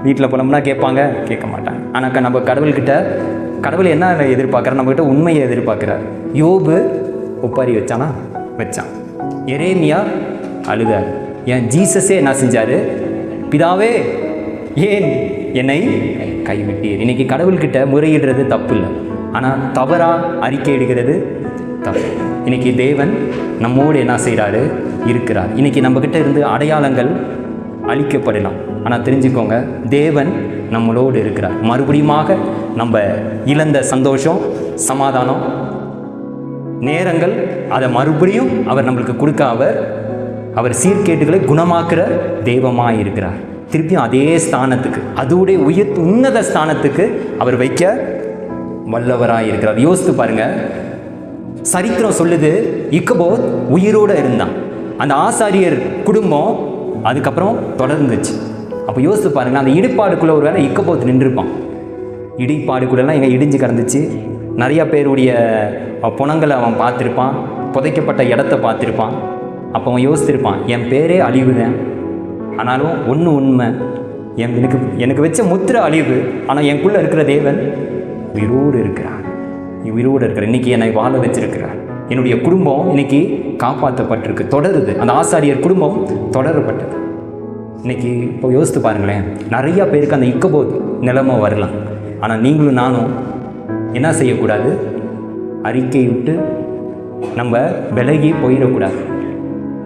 வீட்டில் புலம்புனா கேட்பாங்க, கேட்க மாட்டாங்க. ஆனால் நம்ம கடவுள்கிட்ட கடவுள் என்ன எதிர்பார்க்குறாரு? நம்மக்கிட்ட உண்மையை எதிர்பார்க்குறாரு. யோபு ஒப்பாரி வச்சானா? வச்சான். எரேமியா அழுதார். ஏன் ஜீசஸே என்ன செஞ்சார்? பிதாவே ஏன் என்னை கைவிட்டீர்? இன்னைக்கு கடவுள்கிட்ட முறையிடுறது தப்பு இல்லை, ஆனால் தவறாக அறிக்கை எடுக்கிறது தப்பு. இன்னைக்கு தேவன் நம்மோடு என்ன செய்கிறாரு? இருக்கிறார். இன்னைக்கு நம்மக்கிட்ட இருந்து அடையாளங்கள் அழிக்கப்படலாம், ஆனால் தெரிஞ்சுக்கோங்க, தேவன் நம்மளோடு இருக்கிறார். மறுபடியுமாக நம்ம இழந்த சந்தோஷம், சமாதானம், நேரங்கள், அதை மறுபடியும் அவர் நம்மளுக்கு கொடுக்க அவர் சீர்கேட்டுகளை குணமாக்குற தெய்வமாக இருக்கிறார். திருப்பியும் அதே ஸ்தானத்துக்கு, அதோடைய உன்னத ஸ்தானத்துக்கு அவர் வைக்க வல்லவராக இருக்கிறார். யோசித்து பாருங்க, சரித்திரம் சொல்லுது இக்கபோத் உயிரோடு இருந்தான். அந்த ஆசாரியர் குடும்பம் அதுக்கப்புறம் தொடர்ந்துச்சு. அப்போ யோசித்து பாருங்க, அந்த இடிப்பாடுக்குள்ளே ஒரு வேளை இக்கபோத் நின்றுப்பான். இடிப்பாடுக்குள்ளெல்லாம் எங்கே இடிஞ்சு கிடந்துச்சு. நிறையா பேருடைய புணங்களை அவன் பார்த்துருப்பான், புதைக்கப்பட்ட இடத்த பார்த்துருப்பான். அப்போ அவன் யோசித்திருப்பான், என் பேரே அழிவுதான், ஆனாலும் ஒன்று உண்மை, எனக்கு வச்ச முத்திர அழிவு, ஆனால் எனக்குள்ளே இருக்கிற தேவன் உயிரோடு இருக்கிறார். உயிரோடு இருக்கிற இன்னைக்கு என்னை வாழ வச்சிருக்கிறார். என்னுடைய குடும்பம் இன்னைக்கு காப்பாற்றப்பட்டிருக்கு, தொடருது. அந்த ஆசாரியர் குடும்பம் தொடரப்பட்டது. இன்னைக்கு இப்போ யோசித்து பாருங்களேன், நிறையா பேருக்கு அந்த இக்கபோத் நிலைமை வரலாம். ஆனால் நீங்களும் நானும் என்ன செய்யக்கூடாது? அறிக்கை விட்டு நம்ம விலகி போயிடக்கூடாது.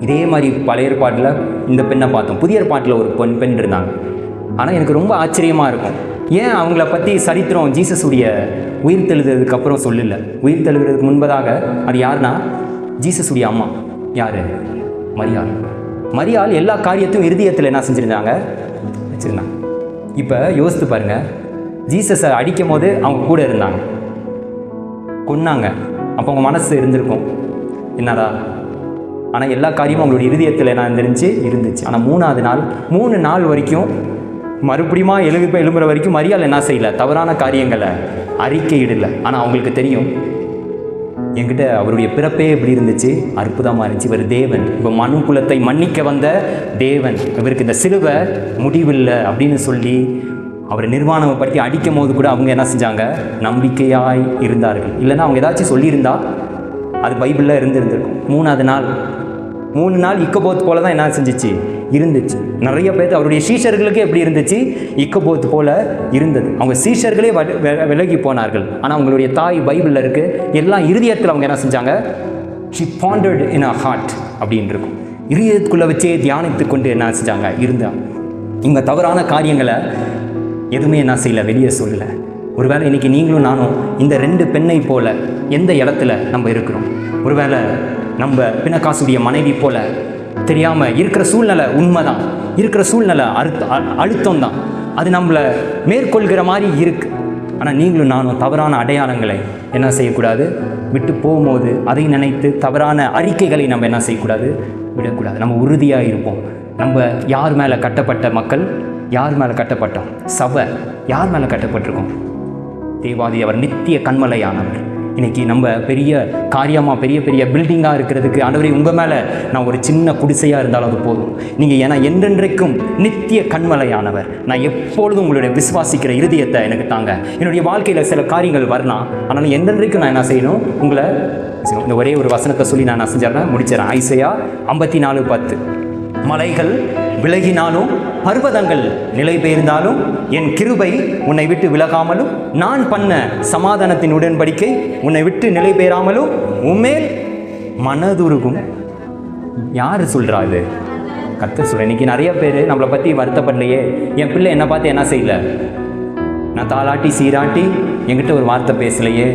இதே மாதிரி பழைய ஏற்பாட்டில் இந்த பெண்ணை பார்த்தோம். புதிய ஏற்பாட்டில் ஒரு பெண் இருந்தாங்க. ஆனால் எனக்கு ரொம்ப ஆச்சரியமாக இருக்கும், ஏன் அவங்கள பற்றி சரித்திரம் ஜீசஸுடைய உயிர் தெழுதுறதுக்கு அப்புறம் சொல்லலை? உயிர் தெழுகிறதுக்கு முன்பதாக அது யாருன்னா ஜீசஸுடைய அம்மா. யார்? மரியாள். மரியாள் எல்லா காரியத்தையும் இருதயத்தில் என்ன செஞ்சுருந்தாங்க? வச்சுருந்தாங்க. இப்போ யோசித்து பாருங்கள், ஜீசஸை அடிக்கும் போது அவங்க கூட இருந்தாங்க, கொன்னாங்க. அப்போ அவங்க மனசு இருந்திருக்கும் என்னடா, ஆனால் எல்லா காரியமும் அவங்களுடைய இருதயத்தில் என்ன இருந்துச்சு. ஆனால் 3 நாள் வரைக்கும் மறுபடியும் எழும்புற வரைக்கும் மரியாள் என்ன செய்யலை? தவறான காரியங்களை அறிக்கையிடலை. ஆனால் அவங்களுக்கு தெரியும், என்கிட்ட அவருடைய பிறப்பே எப்படி இருந்துச்சு? அற்புதமாக இருந்துச்சு. இவர் தேவன், இப்போ மனு குலத்தை மன்னிக்க வந்த தேவன், இவருக்கு இந்த சிலுவை முடிவில்லை அப்படின்னு சொல்லி அவரை நிர்வாணப்படுத்தி அடிக்கும் போது கூட அவங்க என்ன செஞ்சாங்க? நம்பிக்கையாய் இருந்தார்கள். இல்லைன்னா அவங்க ஏதாச்சும் சொல்லியிருந்தா அது பைபிளில் இருந்திருக்கும். 3 நாள் இக்கபோத் போல தான் என்ன செஞ்சிச்சு? இருந்துச்சு. நிறைய பேர் அவருடைய சீஷர்களுக்கு எப்படி இருந்துச்சு? இக்கபோத் போல இருந்தது. அவங்க சீஷர்களே விலகி போனார்கள். ஆனால் அவங்களுடைய தாய் பைபிளில் இருக்குது, எல்லாம் இருதயத்தில் அவங்க என்ன செஞ்சாங்க? she pondered in her heart அப்படின்னு இருக்கும். இருதயத்துக்குள்ளே வச்சே தியானித்து கொண்டு என்ன செஞ்சாங்க? இருந்தாங்க. இவங்க தவறான காரியங்களை எதுவுமே என்ன செய்யலை, வெளியே சொல்லலை. ஒருவேளை இன்றைக்கி நீங்களும் நானும் இந்த 2 பெண்ணை போல எந்த இடத்துல நம்ம இருக்கிறோம்? ஒருவேளை நம்ம பிணக்காசுடைய மனைவி போல தெரியாமல் இருக்கிற சூழ்நிலை உண்மைதான், இருக்கிற சூழ்நிலை அழுத்தம் தான், அது நம்மளை மேற்கொள்கிற மாதிரி இருக்குது. ஆனால் நீங்களும் நானும் தவறான அடையாளங்களை என்ன செய்யக்கூடாது? விட்டு போகும்போது அதை நினைத்து தவறான அறிக்கைகளை நம்ம என்ன செய்யக்கூடாது? விடக்கூடாது. நம்ம உறுதியாக இருப்போம். நம்ம யார் மேலே கட்டப்பட்ட மக்கள்? யார் மேலே கட்டப்பட்டோம்? சபை யார் மேலே கட்டப்பட்டிருக்கோம்? தேவாதி அவர் நித்திய கண்மலையானவர். இன்றைக்கி நம்ம பெரிய காரியமாக பெரிய பெரிய பில்டிங்காக இருக்கிறதுக்கு ஆண்டவரே உங்கள் மேலே நான் ஒரு சின்ன குடிசையாக இருந்தாலும் அது போதும். நீங்கள் ஏன்னா என்றென்றைக்கும் நித்திய கண்மலையானவர். நான் எப்பொழுதும் உங்களுடைய விசுவாசிக்கிற இருதயத்தை எனக்கு தாங்க. என்னுடைய வாழ்க்கையில் சில காரியங்கள் வரலாம், ஆனாலும் என்றென்றைக்கும் நான் என்ன செய்யணும்? உங்களை இந்த ஒரே ஒரு வசனத்தை சொல்லி நான் என்ன செஞ்சிடறேன்? முடிச்சிடறேன். ஐசையா 54:10. மலைகள் விலகினாலும் பர்வதங்கள் நிலை பெயர்ந்தாலும் என் கிருபை உன்னை விட்டு விலகாமலும் நான் பண்ண சமாதானத்தின் உடன்படிக்கை உன்னை விட்டு நிலை பெயராமலும் உம்மேல் மனதுருகும். யார் சொல்கிறா இது? கர்த்தர் சொல்கிறேன். இன்றைக்கி நிறைய பேர் நம்மளை பற்றி வருத்தப்படலையே, என் பிள்ளை என்னை பார்த்து என்ன செய்யலை, நான் தாளாட்டி சீராட்டி என்கிட்ட ஒரு வார்த்தை பேசலையே,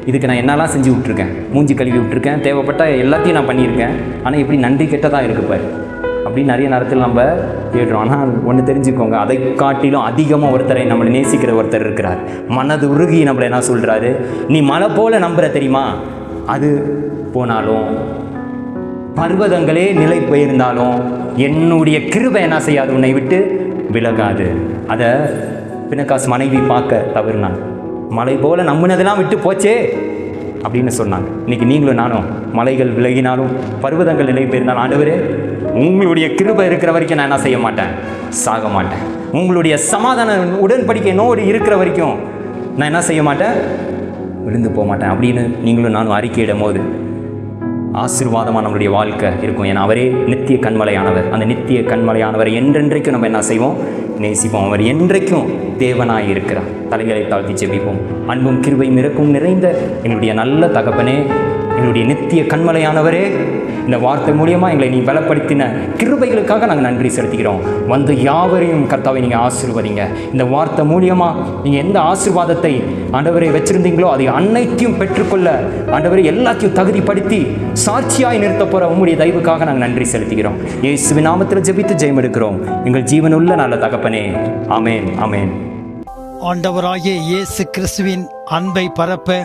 இதுக்கு நான் என்னெல்லாம் செஞ்சு விட்ருக்கேன், மூஞ்சி கழுவி விட்டுருக்கேன், தேவைப்பட்ட எல்லாத்தையும் நான் பண்ணியிருக்கேன், ஆனால் இப்படி நன்றி கெட்டதாக இருக்குப்பார் அப்படின்னு நிறைய நேரத்தில் நம்ம கேட்டுறோம். ஆனால் ஒன்று தெரிஞ்சுக்கோங்க, அதை காட்டிலும் அதிகமாக ஒருத்தரை நம்மளை நேசிக்கிற ஒருத்தர் இருக்கிறார். மனது உருகி நம்மளை என்ன சொல்கிறாரு? நீ மலை போல நம்புற தெரியுமா? அது போனாலும் பர்வதங்களே நிலை பெயர்ந்தாலும் என்னுடைய கிருபை என்ன செய்யாது? உன்னை விட்டு விலகாது. அதை பிணக்காசு மனைவி பார்க்க தவறுனாங்க. மலை போல நம்பினதெல்லாம் விட்டு போச்சே அப்படின்னு சொன்னாங்க. இன்றைக்கி நீங்களும் நானும் மலைகள் விலகினாலும் பர்வதங்கள் நிலை பெயர்ந்தாலும் ஆண்டவரே உங்களுடைய கிருபை இருக்கிற வரைக்கும் நான் என்ன செய்ய மாட்டேன், சாக மாட்டேன். உங்களுடைய சமாதான உடன்படிக்கையினோடு இருக்கிற வரைக்கும் நான் என்ன செய்ய மாட்டேன், விழுந்து போக மாட்டேன் அப்படின்னு நீங்களும் நானும் அறிக்கையிடும் போது ஆசீர்வாதமாக நம்மளுடைய வாழ்க்கை இருக்கும். ஏன்னா அவரே நித்திய கண்மலையானவர். அந்த நித்திய கண்மலையானவரை என்றென்றைக்கும் நம்ம என்ன செய்வோம், நேசிப்போம். அவர் என்றைக்கும் தேவனாய் இருக்கிறார். தலைகளை தாழ்த்தி ஜெபிப்போம். அன்பும் கிருபையும் இரக்கமும் நிறைந்த எங்களுடைய நல்ல தகப்பனே, எங்களுடைய நித்திய கண்மலையானவரே, இந்த வார்த்தை மூலியமாக எங்களை நீ பலப்படுத்தின கிருபைகளுக்காக நாங்கள் நன்றி செலுத்துகிறோம். வந்து யாவரையும் கர்த்தாவை நீங்கள் ஆசீர்வதிங்க. இந்த வார்த்தை மூலியமாக நீங்கள் எந்த ஆசீர்வாதத்தை ஆண்டவரை வச்சிருந்தீங்களோ அதை அனைத்தையும் பெற்றுக்கொள்ள ஆண்டவரை எல்லாத்தையும் தகுதிப்படுத்தி சாட்சியாய் நிறுத்த போகிற உம்முடைய தயவுக்காக நாங்கள் நன்றி செலுத்துகிறோம். இயேசுவின் நாமத்தில் ஜெபித்து ஜெயம் எடுக்கிறோம் எங்கள் ஜீவனுள்ள நல்ல தகப்பனே. ஆமேன், ஆமேன். ஆண்டவராகிய இயேசு கிறிஸ்துவின் அன்பை பரப்ப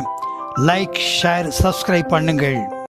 லைக், ஷேர், சப்ஸ்கிரைப் பண்ணுங்கள்.